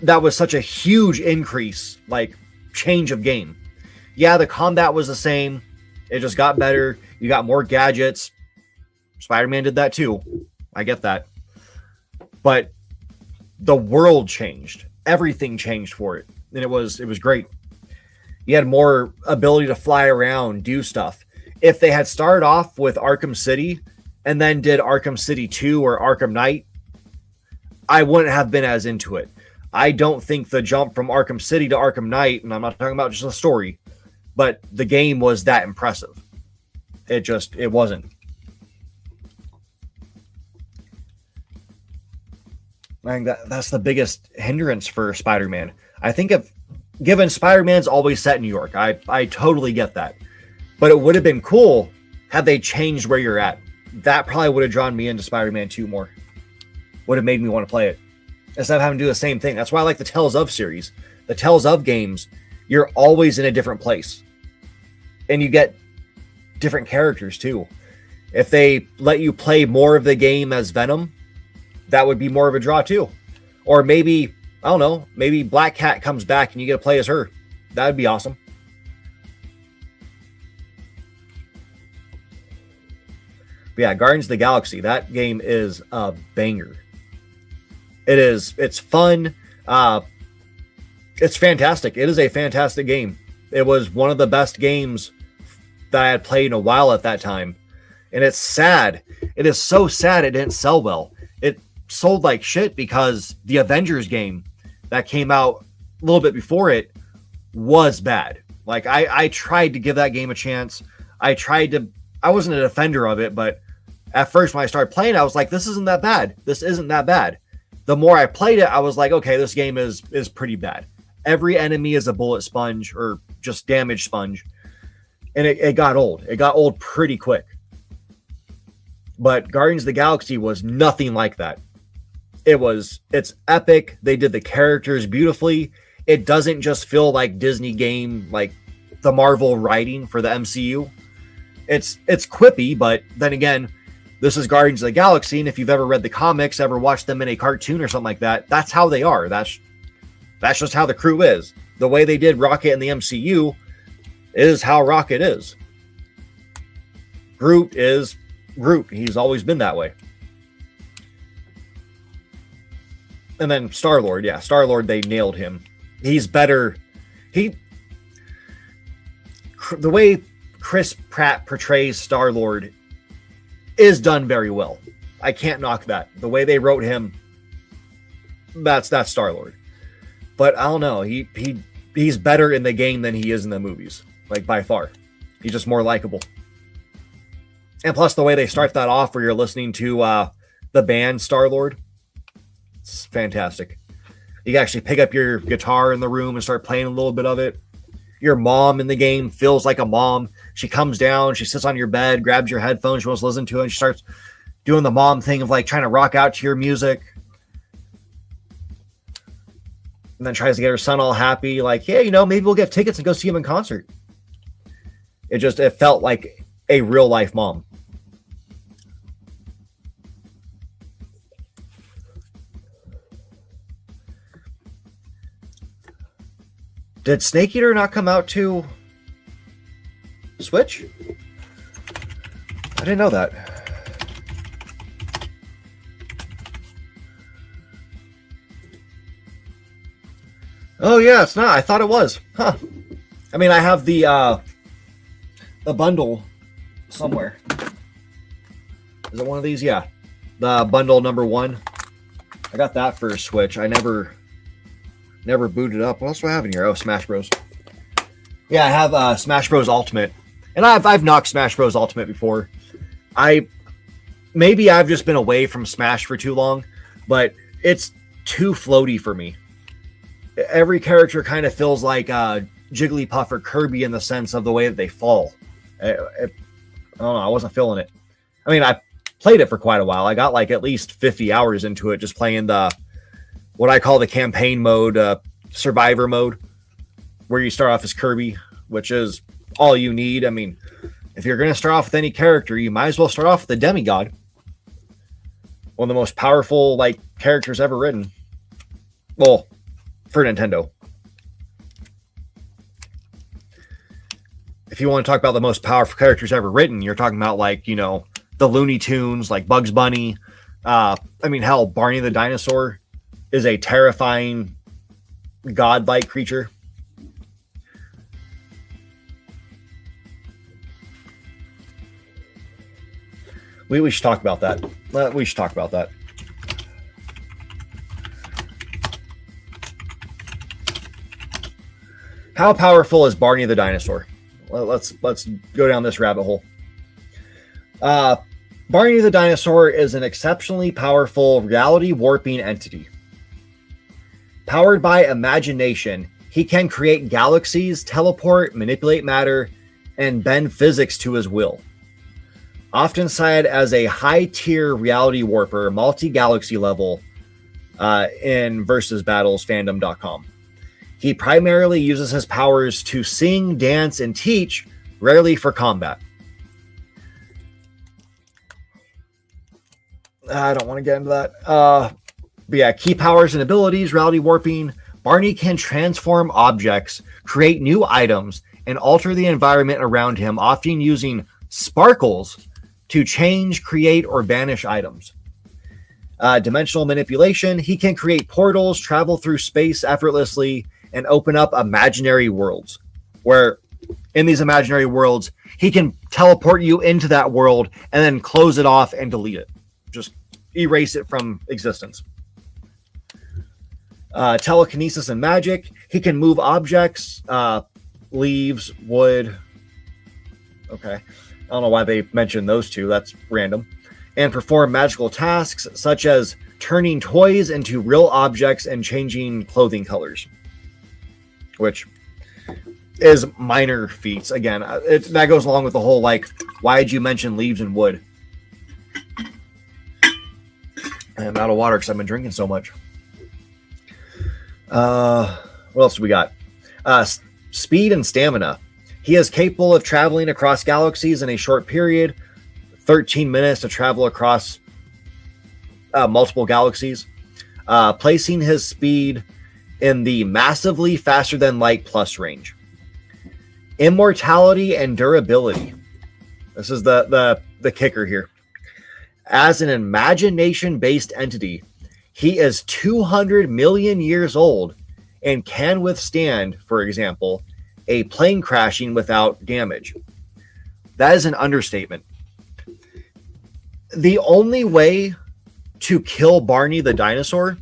Speaker 2: That was such a huge increase, like change of game. Yeah, the combat was the same. It just got better. You got more gadgets. Spider-Man did that too. I get that. But the world changed. Everything changed for it. And it was great. You had more ability to fly around, do stuff. If they had started off with Arkham City and then did Arkham City 2 or Arkham Knight, I wouldn't have been as into it. I don't think the jump from Arkham City to Arkham Knight, and I'm not talking about just the story, but the game was that impressive. It wasn't. I think that's the biggest hindrance for Spider-Man. I think given Spider-Man's always set in New York, I totally get that. But it would have been cool had they changed where you're at. That probably would have drawn me into Spider-Man 2 more. Would have made me want to play it. Instead of having to do the same thing. That's why I like the Tales of series. The Tales of games, you're always in a different place. And you get different characters too. If they let you play more of the game as Venom, that would be more of a draw too. Or maybe, I don't know, maybe Black Cat comes back and you get to play as her. That would be awesome. But yeah, Guardians of the Galaxy, that game is a banger. It's fun. It's fantastic. It is a fantastic game. It was one of the best games that I had played in a while at that time. And it's sad. It is so sad it didn't sell well. It sold like shit because the Avengers game that came out a little bit before it was bad. Like I tried to give that game a chance. I wasn't a defender of it, but at first when I started playing, I was like, this isn't that bad. This isn't that bad. The more I played it, I was like, okay, this game is pretty bad. Every enemy is a bullet sponge or just damage sponge. And it got old. It got old pretty quick. But Guardians of the Galaxy was nothing like that. It's epic. They did the characters beautifully. It doesn't just feel like Disney game, like the Marvel writing for the MCU. It's quippy, but then again, this is Guardians of the Galaxy, and if you've ever read the comics, ever watched them in a cartoon or something like that, that's how they are. That's just how the crew is. The way they did Rocket in the MCU is how Rocket is. Groot is Groot. He's always been that way. And then Star-Lord, yeah. Star-Lord, they nailed him. He's better. The way Chris Pratt portrays Star-Lord is done very well. I can't knock that. The way they wrote him, that's Star-Lord. But I don't know. He's better in the game than he is in the movies. Like, by far. He's just more likable. And plus the way they start that off where you're listening to the band Star-Lord. It's fantastic. You can actually pick up your guitar in the room and start playing a little bit of it. Your mom in the game feels like a mom. She comes down, she sits on your bed, grabs your headphones, she wants to listen to it, and she starts doing the mom thing of like trying to rock out to your music. And then tries to get her son all happy, like, yeah, maybe we'll get tickets and go see him in concert. It felt like a real life mom. Did Snake Eater not come out to Switch? I didn't know that. Oh yeah, it's not. I thought it was. Huh. I mean, I have the bundle somewhere. Is it one of these? Yeah. The bundle number 1. I got that for Switch. I never booted up. What else do I have in here? Oh, Smash Bros. Yeah, I have Smash Bros Ultimate. And I've knocked Smash Bros Ultimate before. Maybe I've just been away from Smash for too long, but it's too floaty for me. Every character kind of feels like Jigglypuff or Kirby in the sense of the way that they fall. I don't know. I wasn't feeling it. I mean, I played it for quite a while. I got like at least 50 hours into it just playing what I call the campaign mode, survivor mode, where you start off as Kirby, which is all you need. I mean, if you're going to start off with any character, you might as well start off with the demigod. One of the most powerful characters ever written. Well, for Nintendo. If you want to talk about the most powerful characters ever written, you're talking about the Looney Tunes, like Bugs Bunny. I mean, hell, Barney the dinosaur is a terrifying godlike creature. We should talk about that. We should talk about that. How powerful is Barney the dinosaur? Let's go down this rabbit hole. Barney the dinosaur is an exceptionally powerful reality warping entity. Powered by imagination, he can create galaxies, teleport, manipulate matter, and bend physics to his will. Often cited as a high-tier reality warper, multi-galaxy level in Versus Battles fandom.com. He primarily uses his powers to sing, dance, and teach, rarely for combat. I don't want to get into that. But yeah, key powers and abilities, reality warping. Barney can transform objects, create new items, and alter the environment around him, often using sparkles to change, create, or banish items. Dimensional manipulation. He can create portals, travel through space effortlessly, and open up imaginary worlds. Where in these imaginary worlds, he can teleport you into that world and then close it off and delete it. Just erase it from existence. Telekinesis and magic. He can move objects, leaves, wood. Okay. I don't know why they mentioned those two. That's random. And perform magical tasks such as turning toys into real objects and changing clothing colors. Which is minor feats. Again, that goes along with the whole, why did you mention leaves and wood? I'm out of water because I've been drinking so much. What else do we got? Speed and stamina. He is capable of traveling across galaxies in a short period, 13 minutes to travel across multiple galaxies, placing his speed in the massively faster than light plus range. Immortality and durability. This is the kicker here. As an imagination-based entity, he is 200 million years old and can withstand, for example, a plane crashing without damage. That is an understatement. The only way to kill Barney the dinosaur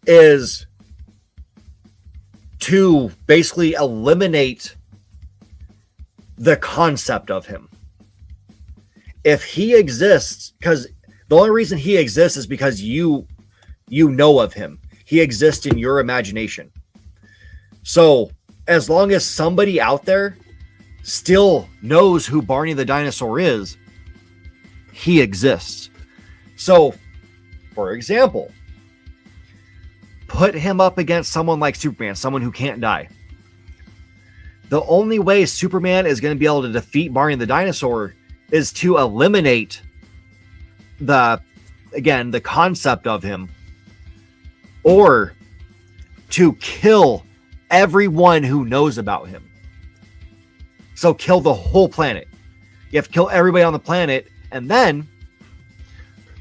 Speaker 2: is to basically eliminate the concept of him. If he exists, because the only reason he exists is because you know of him. He exists in your imagination. So as long as somebody out there still knows who Barney the dinosaur is, he exists. So, for example, put him up against someone like Superman, someone who can't die. The only way Superman is going to be able to defeat Barney the dinosaur is to eliminate the concept of him, or to kill everyone who knows about him. So kill the whole planet. You have to kill everybody on the planet, and then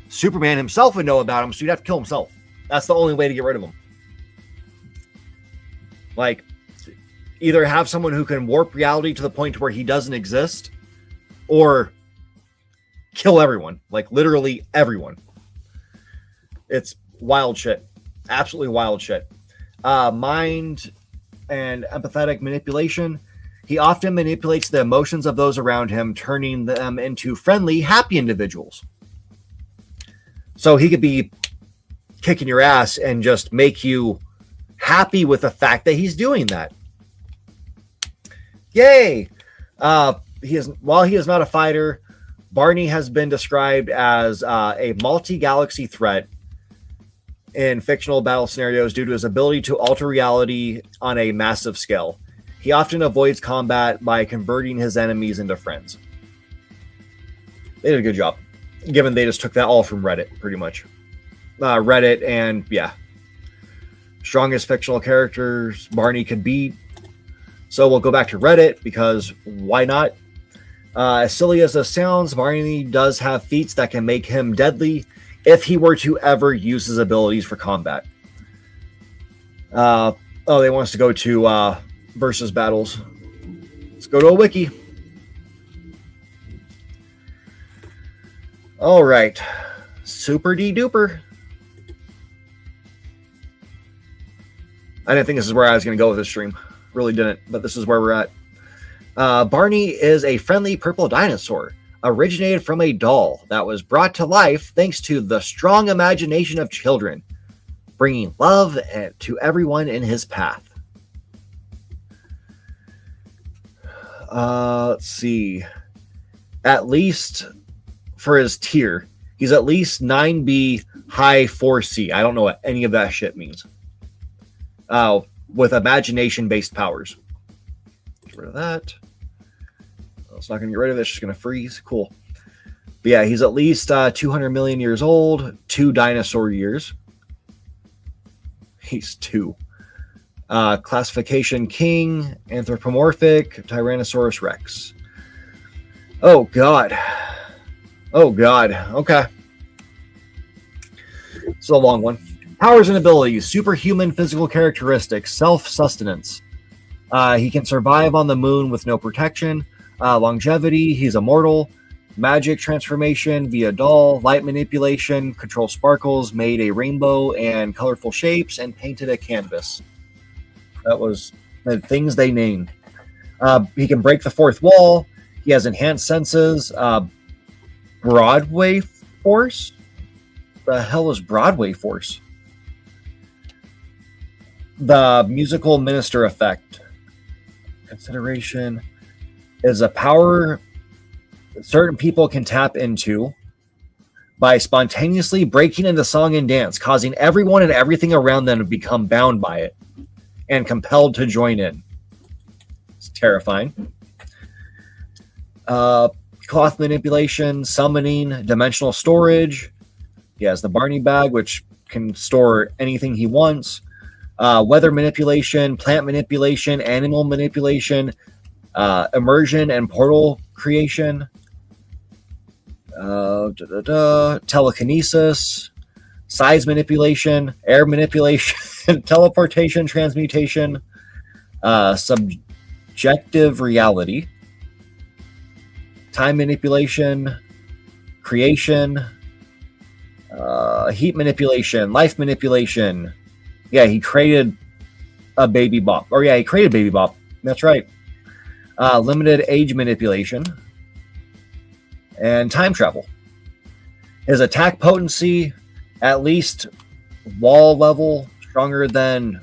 Speaker 2: Superman himself would know about him, so you'd have to kill himself. That's the only way to get rid of him. Like, either have someone who can warp reality to the point where he doesn't exist, or kill everyone. Like, literally everyone. It's wild shit. Absolutely wild shit. Mind and empathetic manipulation. He often manipulates the emotions of those around him, turning them into friendly, happy individuals. So he could be kicking your ass and just make you happy with the fact that he's doing that. Yay! While he is not a fighter, Barney has been described as a multi-galaxy threat in fictional battle scenarios due to his ability to alter reality on a massive scale. He often avoids combat by converting his enemies into friends. They did a good job, given they just took that all from Reddit, pretty much. Reddit, and yeah. Strongest fictional characters Barney could beat. So we'll go back to Reddit, because why not? As silly as this sounds, Barney does have feats that can make him deadly if he were to ever use his abilities for combat. They want us to go to versus battles. Let's go to a wiki. All right. Super duper. I didn't think this is where I was going to go with this stream. Really didn't, but this is where we're at. Barney is a friendly purple dinosaur, originated from a doll that was brought to life thanks to the strong imagination of children, bringing love to everyone in his path. Let's see. At least for his tier, he's at least 9B, high 4C. I don't know what any of that shit means. With imagination-based powers. Get rid of that. It's not going to get rid of it. It's just going to freeze. Cool. But yeah, he's at least 200 million years old. 2 dinosaur years. He's 2. Classification king. Anthropomorphic. Tyrannosaurus Rex. Oh, God. Oh, God. Okay. It's a long one. Powers and abilities. Superhuman physical characteristics. Self-sustenance. He can survive on the moon with no protection. Longevity. He's immortal. Magic transformation via doll. Light manipulation. Control sparkles. Made a rainbow and colorful shapes. And painted a canvas. That was the things they named. He can break the fourth wall. He has enhanced senses. Broadway force? The hell is Broadway force? The musical minister effect. Consideration is a power certain people can tap into by spontaneously breaking into song and dance, causing everyone and everything around them to become bound by it and compelled to join in. It's terrifying. Cloth manipulation, summoning, dimensional storage. He has the Barney bag, which can store anything he wants. Weather manipulation, plant manipulation, animal manipulation, immersion and portal creation, telekinesis, size manipulation, air manipulation, teleportation, transmutation, subjective reality, time manipulation, creation, heat manipulation, life manipulation. Yeah, he created a baby bop. Or yeah, he created baby bop. That's right. Limited age manipulation. And time travel. His attack potency, at least wall level, stronger than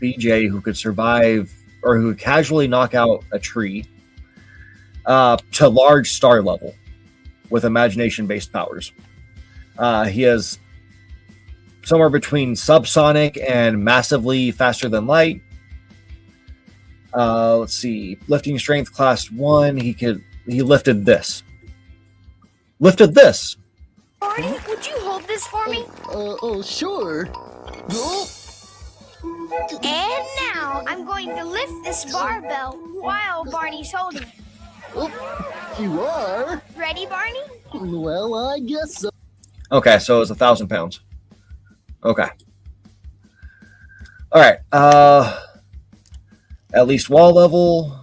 Speaker 2: BJ, who could survive or who could casually knock out a tree, to large star level with imagination-based powers. He has somewhere between subsonic and massively faster than light. Let's see. Lifting strength class 1. He lifted this. Lifted this.
Speaker 5: Barney, would you hold this for me?
Speaker 6: Sure.
Speaker 5: And now, Now I'm going to lift this barbell while Barney's holding it.
Speaker 6: Oh, you are?
Speaker 5: Ready, Barney?
Speaker 6: Well, I guess so.
Speaker 2: Okay, so it's 1,000 pounds. Okay. All right. At least wall level.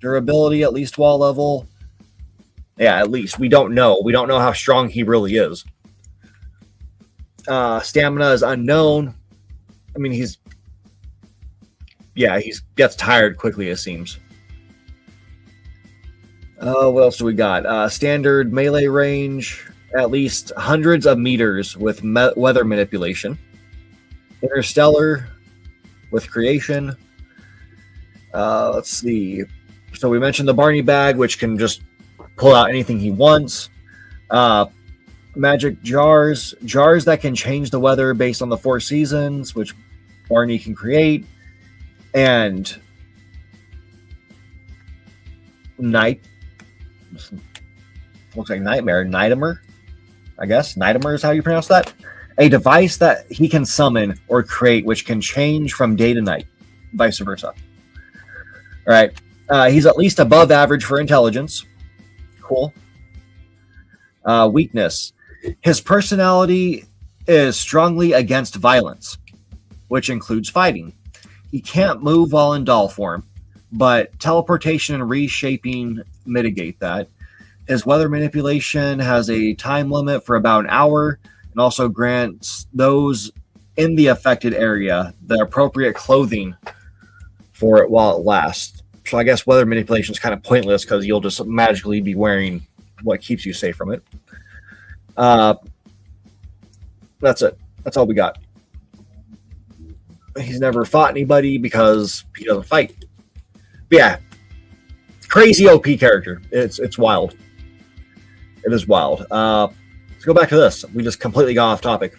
Speaker 2: Durability, at least wall level. Yeah, at least. We don't know. We don't know how strong he really is. Stamina is unknown. I mean, he gets tired quickly, it seems. What else do we got? Standard melee range, at least hundreds of meters with weather manipulation. Interstellar with creation. Let's see. So we mentioned the Barney bag, which can just pull out anything he wants. Magic jars that can change the weather based on the 4 seasons, which Barney can create. And looks like Nightmare, I guess. Nightmare is how you pronounce that. A device that he can summon or create, which can change from day to night, vice versa. All right. He's at least above average for intelligence. Cool. Weakness. His personality is strongly against violence, which includes fighting. He can't move while in doll form, but teleportation and reshaping mitigate that. His weather manipulation has a time limit for about an hour and also grants those in the affected area the appropriate clothing for it while it lasts. So I guess weather manipulation is kind of pointless because you'll just magically be wearing what keeps you safe from it. That's it. That's all we got. He's never fought anybody because he doesn't fight. But yeah, crazy OP character. It's wild. It is wild. Let's go back to this. We just completely got off topic.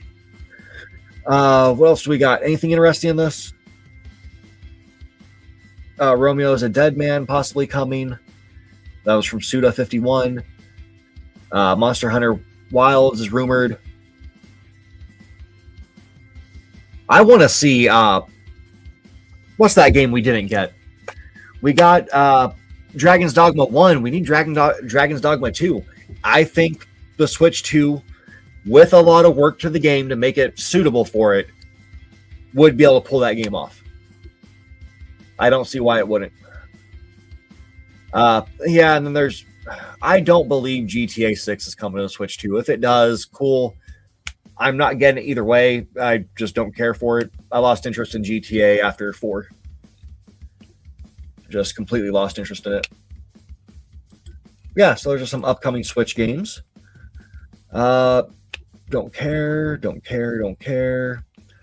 Speaker 2: What else do we got? Anything interesting in this? Romeo is a dead man, possibly coming. That was from Suda51. Monster Hunter Wilds is rumored. I want to see what's that game we didn't get? We got Dragon's Dogma 1. We need Dragon's Dogma 2. I think the Switch 2, with a lot of work to the game to make it suitable for it, would be able to pull that game off. I don't see why it wouldn't. Yeah, and then there's... I don't believe GTA 6 is coming to the Switch 2. If it does, cool. I'm not getting it either way. I just don't care for it. I lost interest in GTA after 4. Just completely lost interest in it. Yeah, so there's just some upcoming Switch games. Don't care.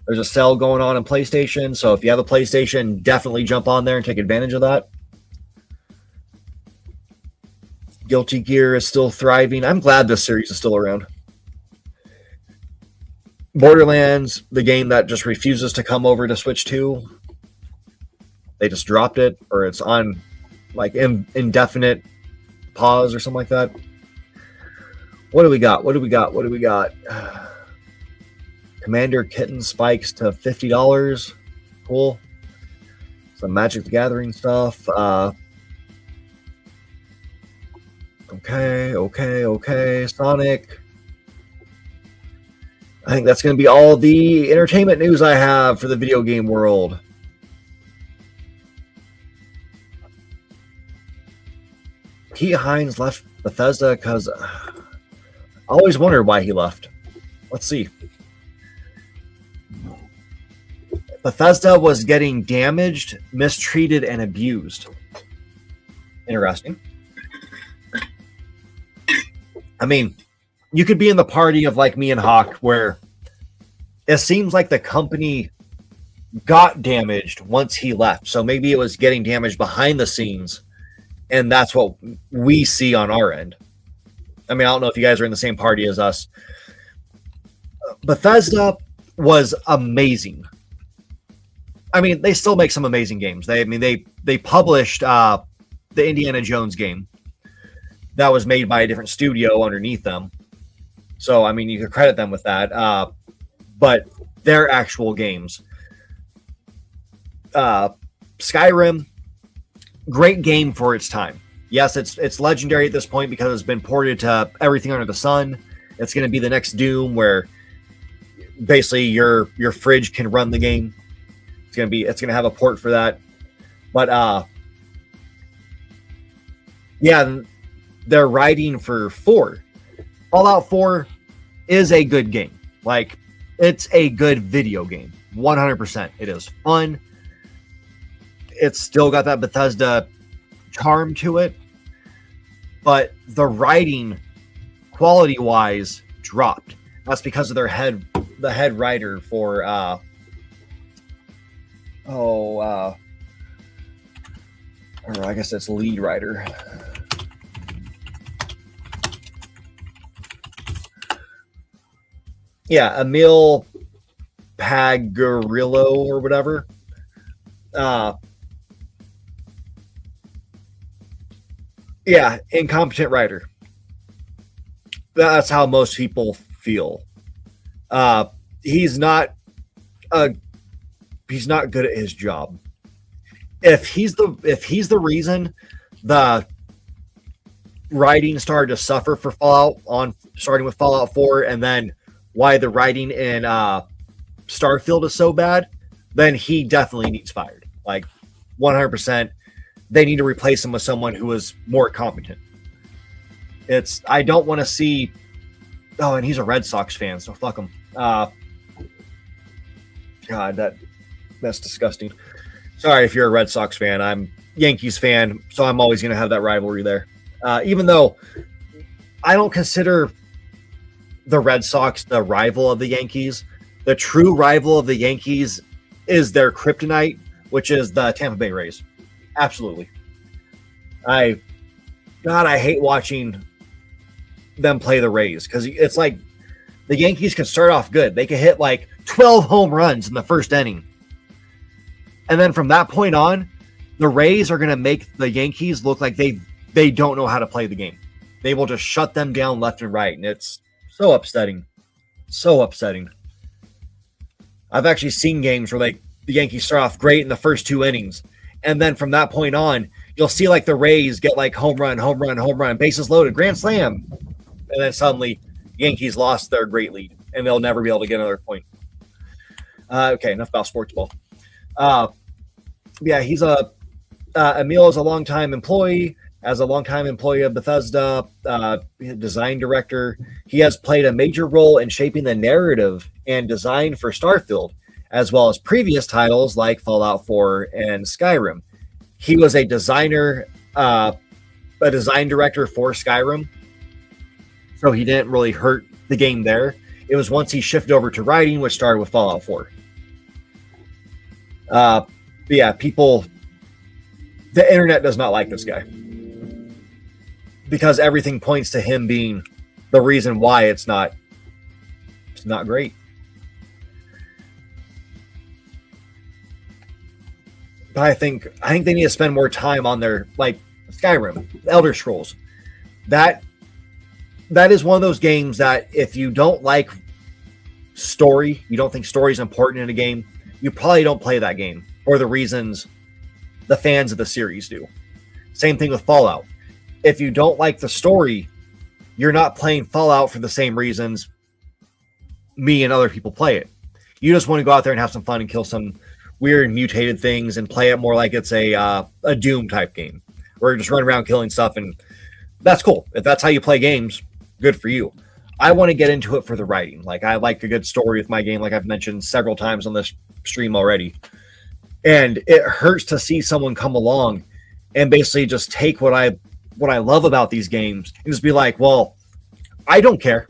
Speaker 2: There's a sale going on PlayStation, so if you have a PlayStation, definitely jump on there and take advantage of that. Guilty Gear is still thriving. I'm glad this series is still around. Borderlands, the game that just refuses to come over to Switch 2. They just dropped it, or it's on like indefinite pause or something like that. What do we got? Commander Kitten spikes to $50. Cool. Some Magic the Gathering stuff. Okay. Sonic. I think that's going to be all the entertainment news I have for the video game world. Pete Hines left Bethesda because I always wondered why he left. Let's see. Bethesda was getting damaged, mistreated, and abused. Interesting. I mean, you could be in the party of like me and Hawk, where it seems like the company got damaged once he left. So maybe it was getting damaged behind the scenes, and that's what we see on our end. I mean, I don't know if you guys are in the same party as us. Bethesda was amazing. I mean, they still make some amazing games. They published the Indiana Jones game that was made by a different studio underneath them. So, I mean, you could credit them with that. But their actual games, Skyrim, great game for its time. Yes, it's legendary at this point because it's been ported to everything under the sun. It's going to be the next Doom, where basically your fridge can run the game. It's going to have a port for that. But yeah, they're writing for 4. Fallout 4 is a good game. Like, it's a good video game. 100%. It is fun. It's still got that Bethesda charm to it. But the writing, quality-wise, dropped. That's because of the head writer for or I guess it's lead writer. Yeah, Emil Pagarillo or whatever. Yeah, incompetent writer. That's how most people feel. He's not good at his job. If he's the reason the writing started to suffer for Fallout starting with Fallout 4, and then why the writing in Starfield is so bad, then he definitely needs fired. Like 100%. They need to replace him with someone who is more competent. I don't want to see. Oh, and he's a Red Sox fan, so fuck him. God, that's disgusting. Sorry if you're a Red Sox fan. I'm Yankees fan, so I'm always going to have that rivalry there. Even though I don't consider the Red Sox the rival of the Yankees. The true rival of the Yankees is their kryptonite, which is the Tampa Bay Rays. Absolutely. I hate watching them play the Rays because it's like the Yankees can start off good. They can hit like 12 home runs in the first inning. And then from that point on, the Rays are going to make the Yankees look like they don't know how to play the game. They will just shut them down left and right. And it's so upsetting. So upsetting. I've actually seen games where the Yankees start off great in the first 2 innings. And then from that point on, you'll see like the Rays get like home run, bases loaded, grand slam. And then suddenly Yankees lost their great lead and they'll never be able to get another point. Okay, enough about sports ball. Yeah, Emil is a longtime employee. As a longtime employee of Bethesda, design director, he has played a major role in shaping the narrative and design for Starfield, as well as previous titles like Fallout 4 and Skyrim. He was a designer, a design director for Skyrim, so he didn't really hurt the game there. It was once he shifted over to writing, which started with Fallout 4. But yeah, the internet does not like this guy because everything points to him being the reason why it's not great. But I think they need to spend more time on their like Skyrim, Elder Scrolls. That is one of those games that if you don't like story, you don't think story is important in a game, you probably don't play that game for the reasons the fans of the series do. Same thing with Fallout. If you don't like the story, you're not playing Fallout for the same reasons me and other people play it. You just want to go out there and have some fun and kill some weird mutated things and play it more like it's a Doom type game where you just run around killing stuff, and that's cool. If that's how you play games, good for you. I want to get into it for the writing. Like, I like a good story with my game, like I've mentioned several times on this stream already. And it hurts to see someone come along and basically just take what I love about these games and just be like, well, I don't care.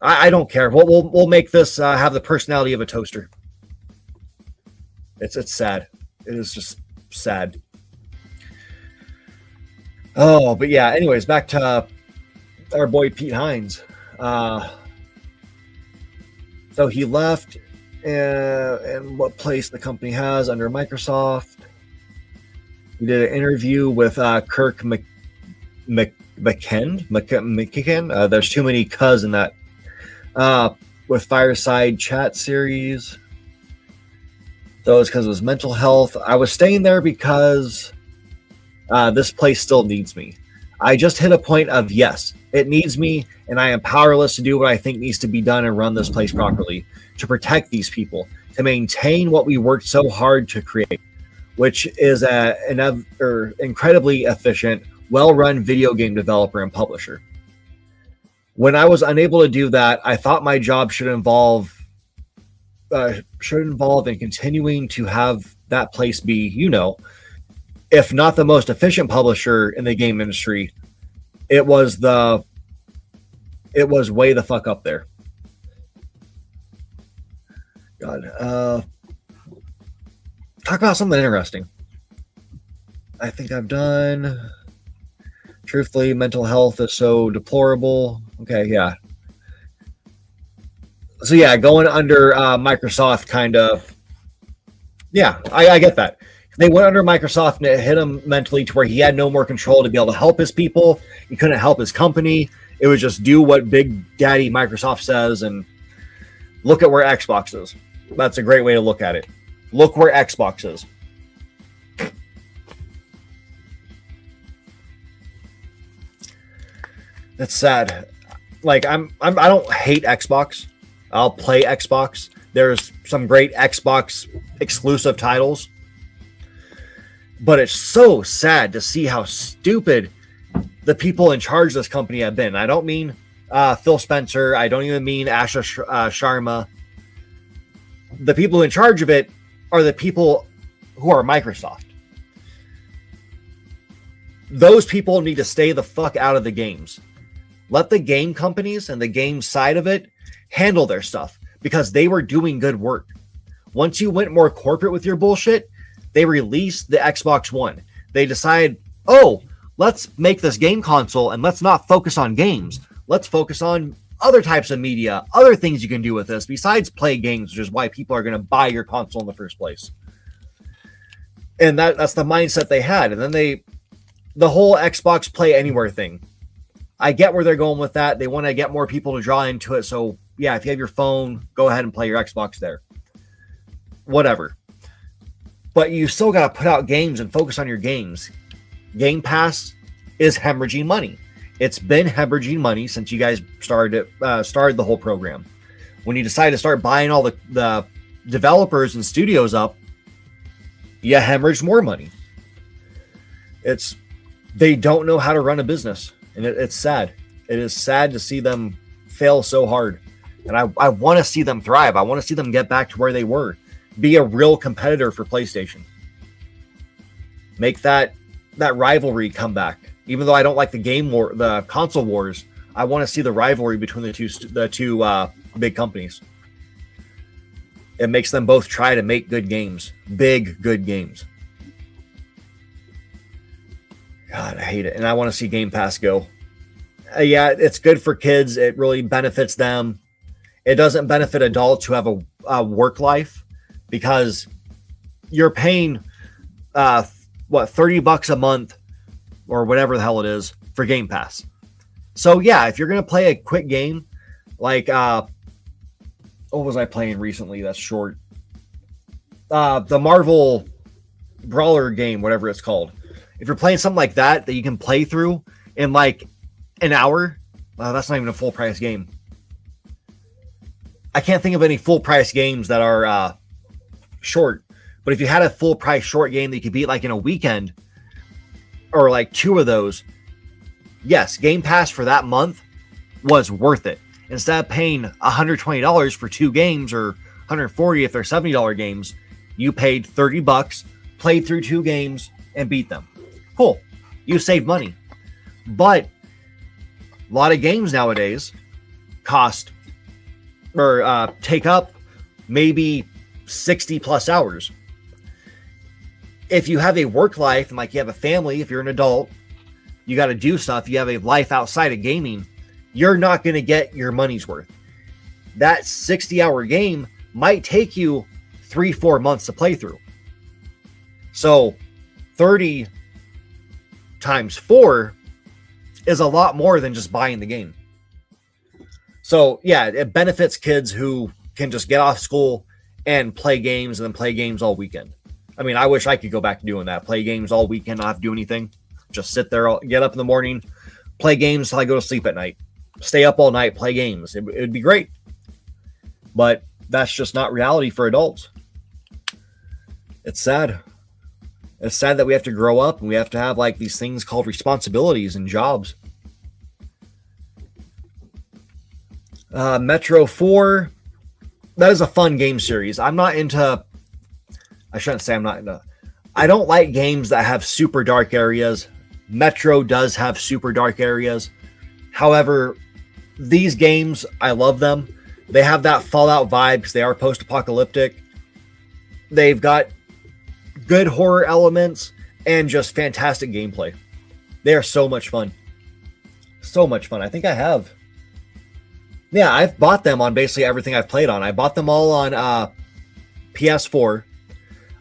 Speaker 2: I don't care. We'll make this have the personality of a toaster. It's sad. It is just sad. Oh, but yeah. Anyways, back to our boy Pete Hines. So he left, and what place the company has under Microsoft. He did an interview with Kirk McKinnon. There's too many cuz in that. With Fireside Chat series. So it was because of his mental health. I was staying there because this place still needs me. I just hit a point of, yes, it needs me, and I am powerless to do what I think needs to be done and run this place properly, to protect these people, to maintain what we worked so hard to create, which is an incredibly efficient, well-run video game developer and publisher. When I was unable to do that, I thought my job should involve in continuing to have that place be, if not the most efficient publisher in the game industry, it was way the fuck up there. God, talk about something interesting. I think I've done. Truthfully, mental health is so deplorable. Okay, yeah. So yeah, going under Microsoft kind of. Yeah, I get that. They went under Microsoft and it hit him mentally to where he had no more control to be able to help his people. He couldn't help his company. It was just do what Big Daddy Microsoft says and look at where Xbox is. That's a great way to look at it. Look where Xbox is. It's sad. Like I don't hate Xbox. I'll play Xbox. There's some great Xbox exclusive titles. But it's so sad to see how stupid the people in charge of this company have been. I don't mean Phil Spencer. I don't even mean Asha Sharma. The people in charge of it are the people who are Microsoft. Those people need to stay the fuck out of the games. Let the game companies and the game side of it handle their stuff because they were doing good work. Once you went more corporate with your bullshit, they released the Xbox One. They decide, oh, let's make this game console and let's not focus on games. Let's focus on other types of media, other things you can do with this besides play games, which is why people are going to buy your console in the first place. And that's the mindset they had. And then the whole Xbox Play Anywhere thing. I get where they're going with that. They want to get more people to draw into it. So yeah, if you have your phone, go ahead and play your Xbox there. Whatever. But you still got to put out games and focus on your games. Game Pass is hemorrhaging money. It's been hemorrhaging money since you guys started the whole program. When you decide to start buying all the developers and studios up, you hemorrhage more money. They don't know how to run a business, and it's sad. It is sad to see them fail so hard. And I want to see them thrive. I want to see them get back to where they were. Be a real competitor for PlayStation. Make that rivalry come back. Even though I don't like the console wars, I want to see the rivalry between the two big companies. It makes them both try to make good games, big good games. God, I hate it, and I want to see Game Pass go. Yeah, it's good for kids. It really benefits them. It doesn't benefit adults who have a work life because you're paying $30 a month or whatever the hell it is for Game Pass. So yeah, if you're gonna play a quick game, like what was I playing recently? That's short. The Marvel Brawler game, whatever it's called. If you're playing something like that you can play through in like an hour, that's not even a full price game. I can't think of any full price games that are short. But if you had a full price short game that you could beat like in a weekend, or like two of those, yes, Game Pass for that month was worth it. Instead of paying $120 for two games or $140 if they're $70 games, you paid $30, played through two games, and beat them. Cool. You saved money. But a lot of games nowadays cost or take up maybe 60 plus hours. If you have a work life and like you have a family, if you're an adult, you got to do stuff, you have a life outside of gaming, you're not going to get your money's worth. That 60-hour game might take you 3-4 months to play through. So 30 times 4 is a lot more than just buying the game. So yeah, it benefits kids who can just get off school and play games and then play games all weekend. I mean, I wish I could go back to doing that. Play games all weekend, not have to do anything. Just sit there, get up in the morning, play games till I go to sleep at night. Stay up all night, play games. It would be great. But that's just not reality for adults. It's sad. It's sad that we have to grow up and we have to have like these things called responsibilities and jobs. Metro 4. That is a fun game series. I'm not into... I shouldn't say I'm not into... I don't like games that have super dark areas. Metro does have super dark areas. However, these games, I love them. They have that Fallout vibe because they are post-apocalyptic. They've got good horror elements and just fantastic gameplay. They are so much fun. So much fun. I think I have. Yeah, I've bought them on basically everything I've played on. I bought them all on PS4.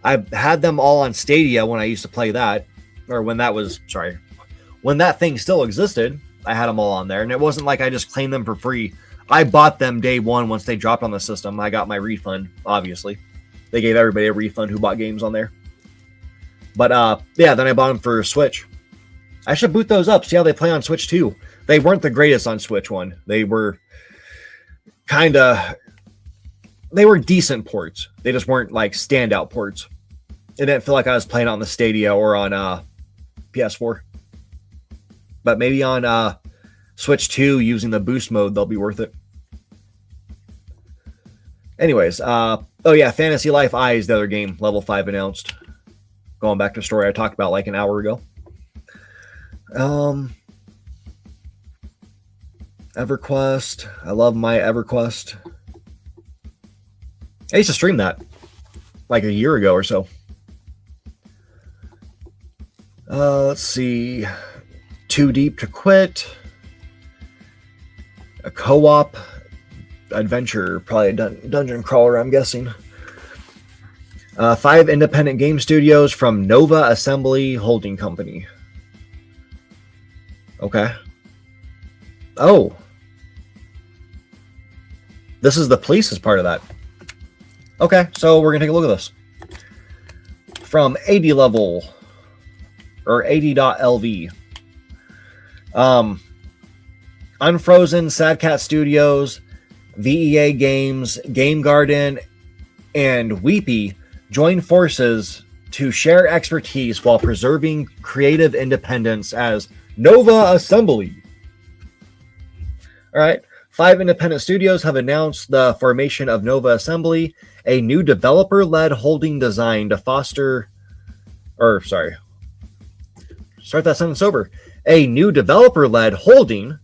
Speaker 2: I had them all on Stadia when I used to play that. Or when that was, sorry. When that thing still existed, I had them all on there. And it wasn't like I just claimed them for free. I bought them day one once they dropped on the system. I got my refund, obviously. They gave everybody a refund who bought games on there. But yeah, then I bought them for Switch. I should boot those up, see how they play on Switch too. They weren't the greatest on Switch one. They were they were decent ports. They just weren't like standout ports. It didn't feel like I was playing on the Stadia or on PS4. But maybe on Switch 2 using the boost mode, they'll be worth it. Anyways, oh yeah, Fantasy Life I is the other game, level 5 announced. Going back to a story I talked about like an hour ago. EverQuest. I love my EverQuest. I used to stream that like a year ago or so. Let's see. Too Deep to Quit. A co-op adventure, probably a dungeon crawler, I'm guessing. 5 independent game studios from Nova Assembly Holding Company. Okay. Oh. This is the police as part of that. Okay, so we're going to take a look at this. From 80 level, or 80.lv. Unfrozen, SirFelixTheCat Studios, VEA Games, Game Garden, and Weepy join forces to share expertise while preserving creative independence as Nova Assembly. All right. 5 independent studios have announced the formation of Nova Assembly, a new developer-led holding designed to foster... Start that sentence over. A new developer-led holding,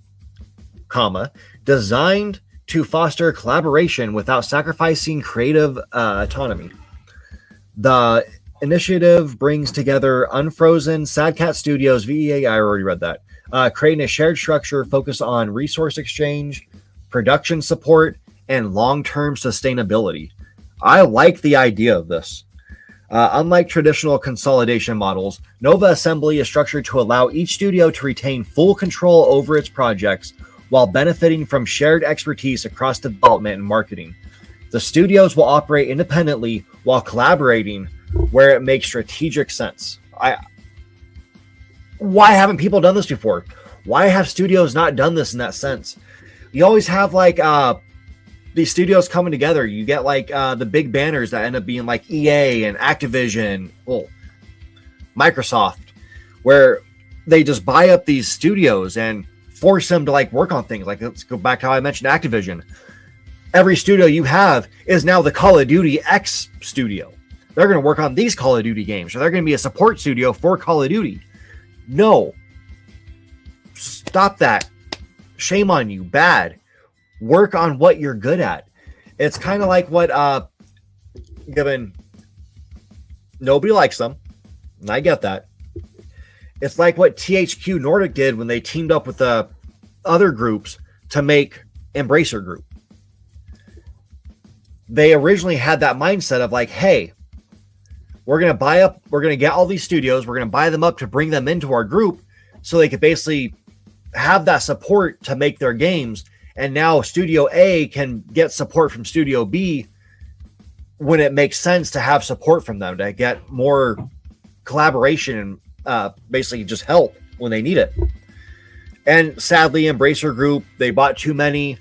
Speaker 2: designed to foster collaboration without sacrificing creative autonomy. The initiative brings together Unfrozen, SirFelixTheCat Studios, VEA, I already read that, creating a shared structure focused on resource exchange, production support, and long-term sustainability. I like the idea of this. Unlike traditional consolidation models, Nova Assembly is structured to allow each studio to retain full control over its projects while benefiting from shared expertise across development and marketing. The studios will operate independently while collaborating where it makes strategic sense. Why haven't people done this before? Why have studios not done this in that sense? You always have like these studios coming together. You get like the big banners that end up being like EA and Activision, Microsoft, where they just buy up these studios and force them to like work on things. Like, let's go back to how I mentioned Activision. Every studio you have is now the Call of Duty X studio. They're going to work on these Call of Duty games. So they're going to be a support studio for Call of Duty. No. Stop that. Shame on you. Bad. Work on what you're good at. It's kind of like what given nobody likes them, and I get that. It's like what THQ Nordic did when they teamed up with the other groups to make Embracer Group. They originally had that mindset of like, hey, we're going to get all these studios, we're going to buy them up to bring them into our group so they could basically have that support to make their games. And now Studio A can get support from Studio B when it makes sense to have support from them to get more collaboration and basically just help when they need it. And sadly, Embracer Group, they bought too many.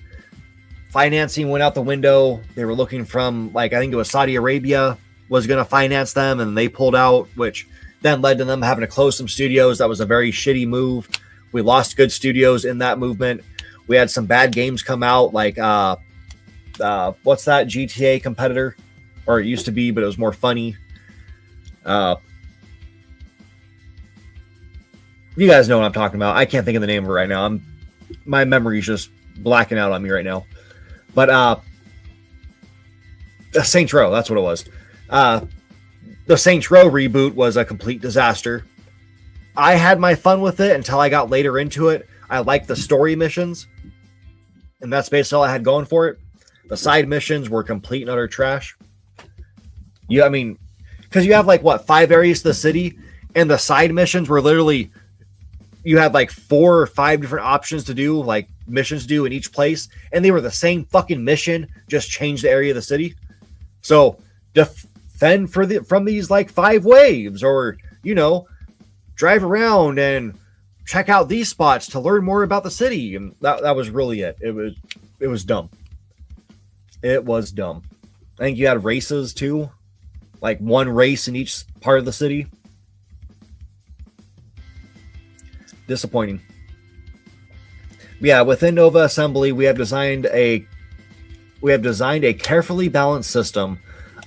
Speaker 2: Financing went out the window. They were looking from, like, I think it was Saudi Arabia was going to finance them, and they pulled out, which then led to them having to close some studios. That was a very shitty move. We lost good studios in that movement. We had some bad games come out, like what's that GTA competitor? Or it used to be, but it was more funny. You guys know what I'm talking about. I can't think of the name of it right now. My memory's just blacking out on me right now. But Saints Row, that's what it was. The Saints Row reboot was a complete disaster. I had my fun with it until I got later into it. I liked the story missions, and that's basically all I had going for it. The side missions were complete and utter trash. I mean, because you have like, what, 5 areas to the city, and the side missions were literally, you had like 4 or 5 different options to do, like missions to do in each place, and they were the same fucking mission, just change the area of the city. So defend from these like 5 waves, or, you know, drive around and check out these spots to learn more about the city. And that was really it. It was dumb. It was dumb. I think you had races too, like 1 race in each part of the city. Disappointing. Yeah, within Nova Assembly, we have designed a carefully balanced system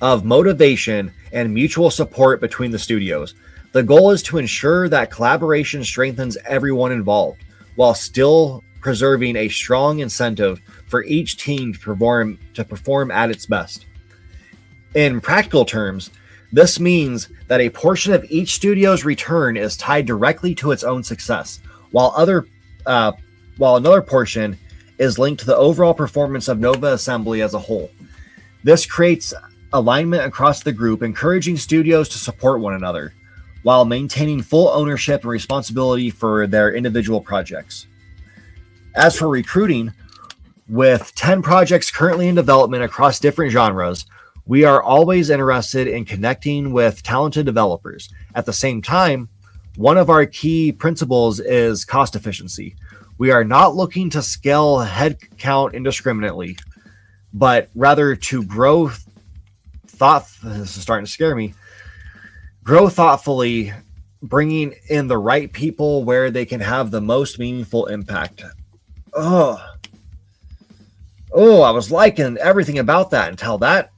Speaker 2: of motivation and mutual support between the studios. The goal is to ensure that collaboration strengthens everyone involved, while still preserving a strong incentive for each team to perform at its best. In practical terms, this means that a portion of each studio's return is tied directly to its own success, while another portion is linked to the overall performance of Nova Assembly as a whole. This creates alignment across the group, encouraging studios to support one another, while maintaining full ownership and responsibility for their individual projects. As for recruiting, with 10 projects currently in development across different genres, we are always interested in connecting with talented developers. At the same time, one of our key principles is cost efficiency. We are not looking to scale headcount indiscriminately, but rather to grow this is starting to scare me. Grow thoughtfully, bringing in the right people where they can have the most meaningful impact. I was liking everything about that until that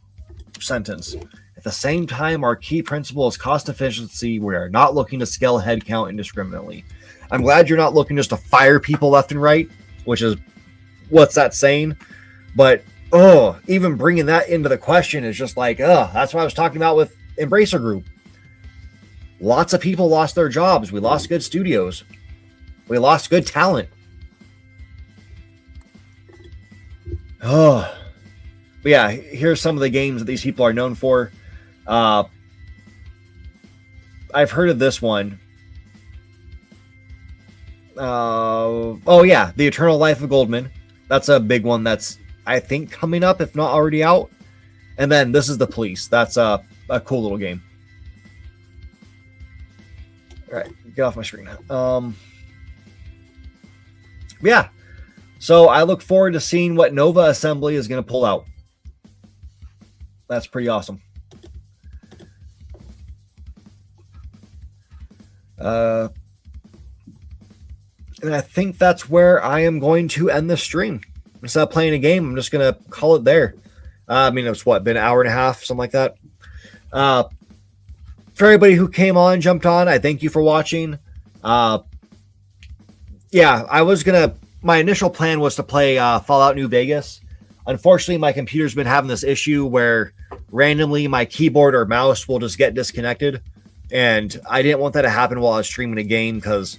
Speaker 2: sentence. At the same time, our key principle is cost efficiency. We are not looking to scale headcount indiscriminately. I'm glad you're not looking just to fire people left and right, which is what's that saying? But even bringing that into the question is just like, that's what I was talking about with Embracer Group. Lots of people lost their jobs. We lost good studios. We lost good talent. But yeah, here's some of the games that these people are known for. I've heard of this one. The Eternal Life of Goldman. That's a big one that's, I think, coming up, if not already out. And then This Is the Police. That's a cool little game. All right, get off my screen. Yeah. So I look forward to seeing what Nova Assembly is going to pull out. That's pretty awesome. And I think that's where I am going to end this stream. Instead of playing a game, I'm just going to call it there. I mean, it's been an hour and a half, something like that. For everybody who came on, jumped on, I thank you for watching. My initial plan was to play Fallout New Vegas. Unfortunately, my computer's been having this issue where randomly my keyboard or mouse will just get disconnected. And I didn't want that to happen while I was streaming a game, because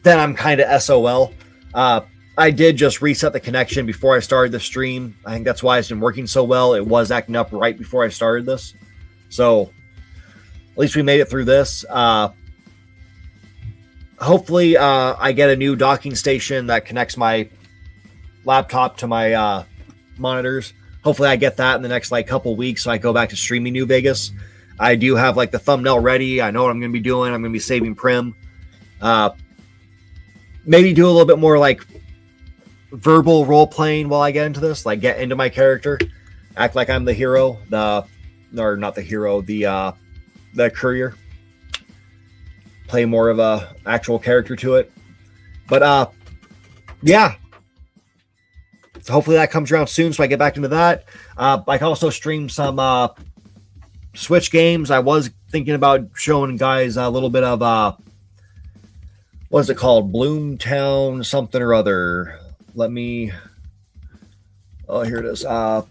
Speaker 2: then I'm kind of SOL. I did just reset the connection before I started the stream. I think that's why it's been working so well. It was acting up right before I started this. So at least we made it through this. Hopefully I get a new docking station that connects my laptop to my monitors hopefully I get that in the next like couple weeks so I go back to streaming New Vegas. I do have like the thumbnail ready. I know what I'm going to be doing. I'm going to be saving Prim. Maybe do a little bit more like verbal role playing while I get into this, like get into my character, act like I'm the hero, or not the hero, the courier. Play more of a actual character to it. But yeah. So hopefully that comes around soon so I get back into that. I can also stream some Switch games. I was thinking about showing guys a little bit of what is it called? Bloomtown something or other. Let me here it is. I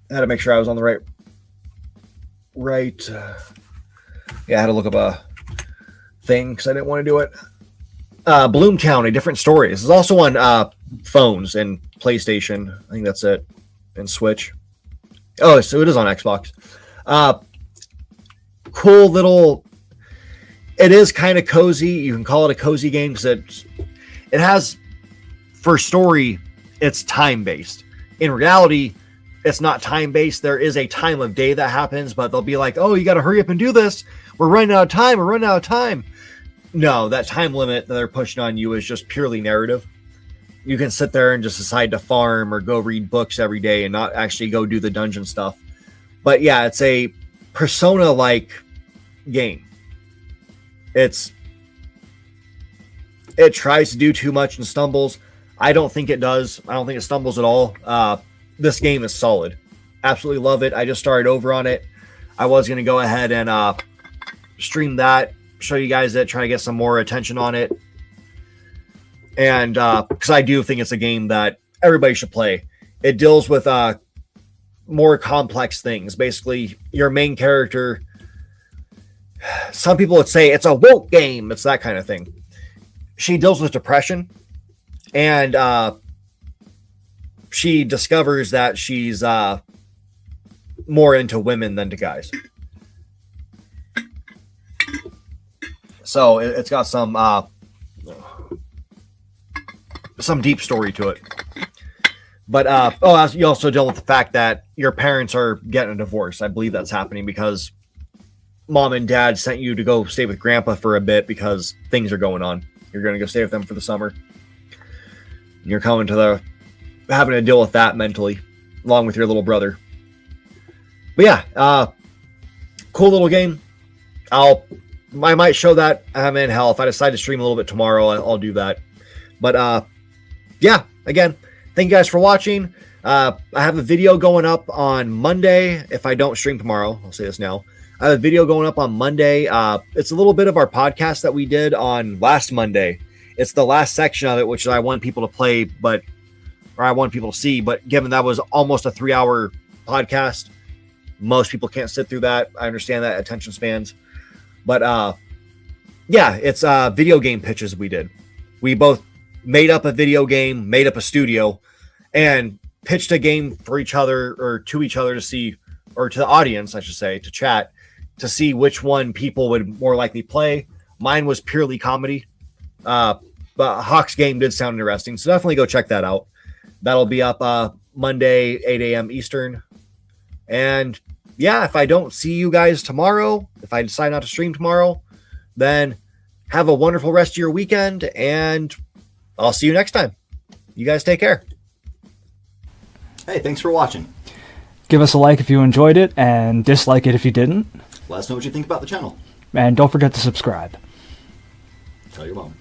Speaker 2: had to make sure I was on the right yeah, I had to look up a thing because I didn't want to do it. Bloomtown, A Different Story. This is also on phones and PlayStation. I think that's it. And Switch. Oh, so it is on Xbox. Cool little... It is kind of cozy. You can call it a cozy game because it has... For story, it's time-based. In reality, it's not time-based. There is a time of day that happens, but they'll be like, oh, you got to hurry up and do this. We're running out of time. No, that time limit that they're pushing on you is just purely narrative. You can sit there and just decide to farm or go read books every day and not actually go do the dungeon stuff. But yeah, it's a Persona-like game. It tries to do too much and stumbles. I don't think it does. I don't think it stumbles at all. This game is solid. Absolutely love it. I just started over on it. I was going to go ahead and stream that, show you guys it, try to get some more attention on it. And because I do think it's a game that everybody should play. It deals with more complex things. Basically, your main character, some people would say it's a woke game. It's that kind of thing. She deals with depression, and she discovers that she's more into women than to guys. So it's got some deep story to it. But you also deal with the fact that your parents are getting a divorce. I believe that's happening because mom and dad sent you to go stay with grandpa for a bit because things are going on. You're going to go stay with them for the summer. You're having to deal with that mentally, along with your little brother. But yeah, cool little game. I might show that. I'm in hell. If I decide to stream a little bit tomorrow, I'll do that. But yeah, again, thank you guys for watching. I have a video going up on Monday. If I don't stream tomorrow, I'll say this now. I have a video going up on Monday. It's a little bit of our podcast that we did on last Monday. It's the last section of it, which I want people to play, or I want people to see. But given that was almost a 3-hour podcast, most people can't sit through that. I understand that attention spans. But yeah, it's video game pitches we did. We both made up a video game, made up a studio, and pitched a game for each other or to each other to see, or to the audience, I should say, to chat, to see which one people would more likely play. Mine was purely comedy. But Hawk's game did sound interesting, so definitely go check that out. That'll be up Monday, 8 a.m. Eastern. And yeah, if I don't see you guys tomorrow, if I decide not to stream tomorrow, then have a wonderful rest of your weekend, and I'll see you next time. You guys take care.
Speaker 7: Hey, thanks for watching.
Speaker 8: Give us a like if you enjoyed it, and dislike it if you didn't.
Speaker 7: Let us know what you think about the channel.
Speaker 8: And don't forget to subscribe.
Speaker 7: Tell your mom.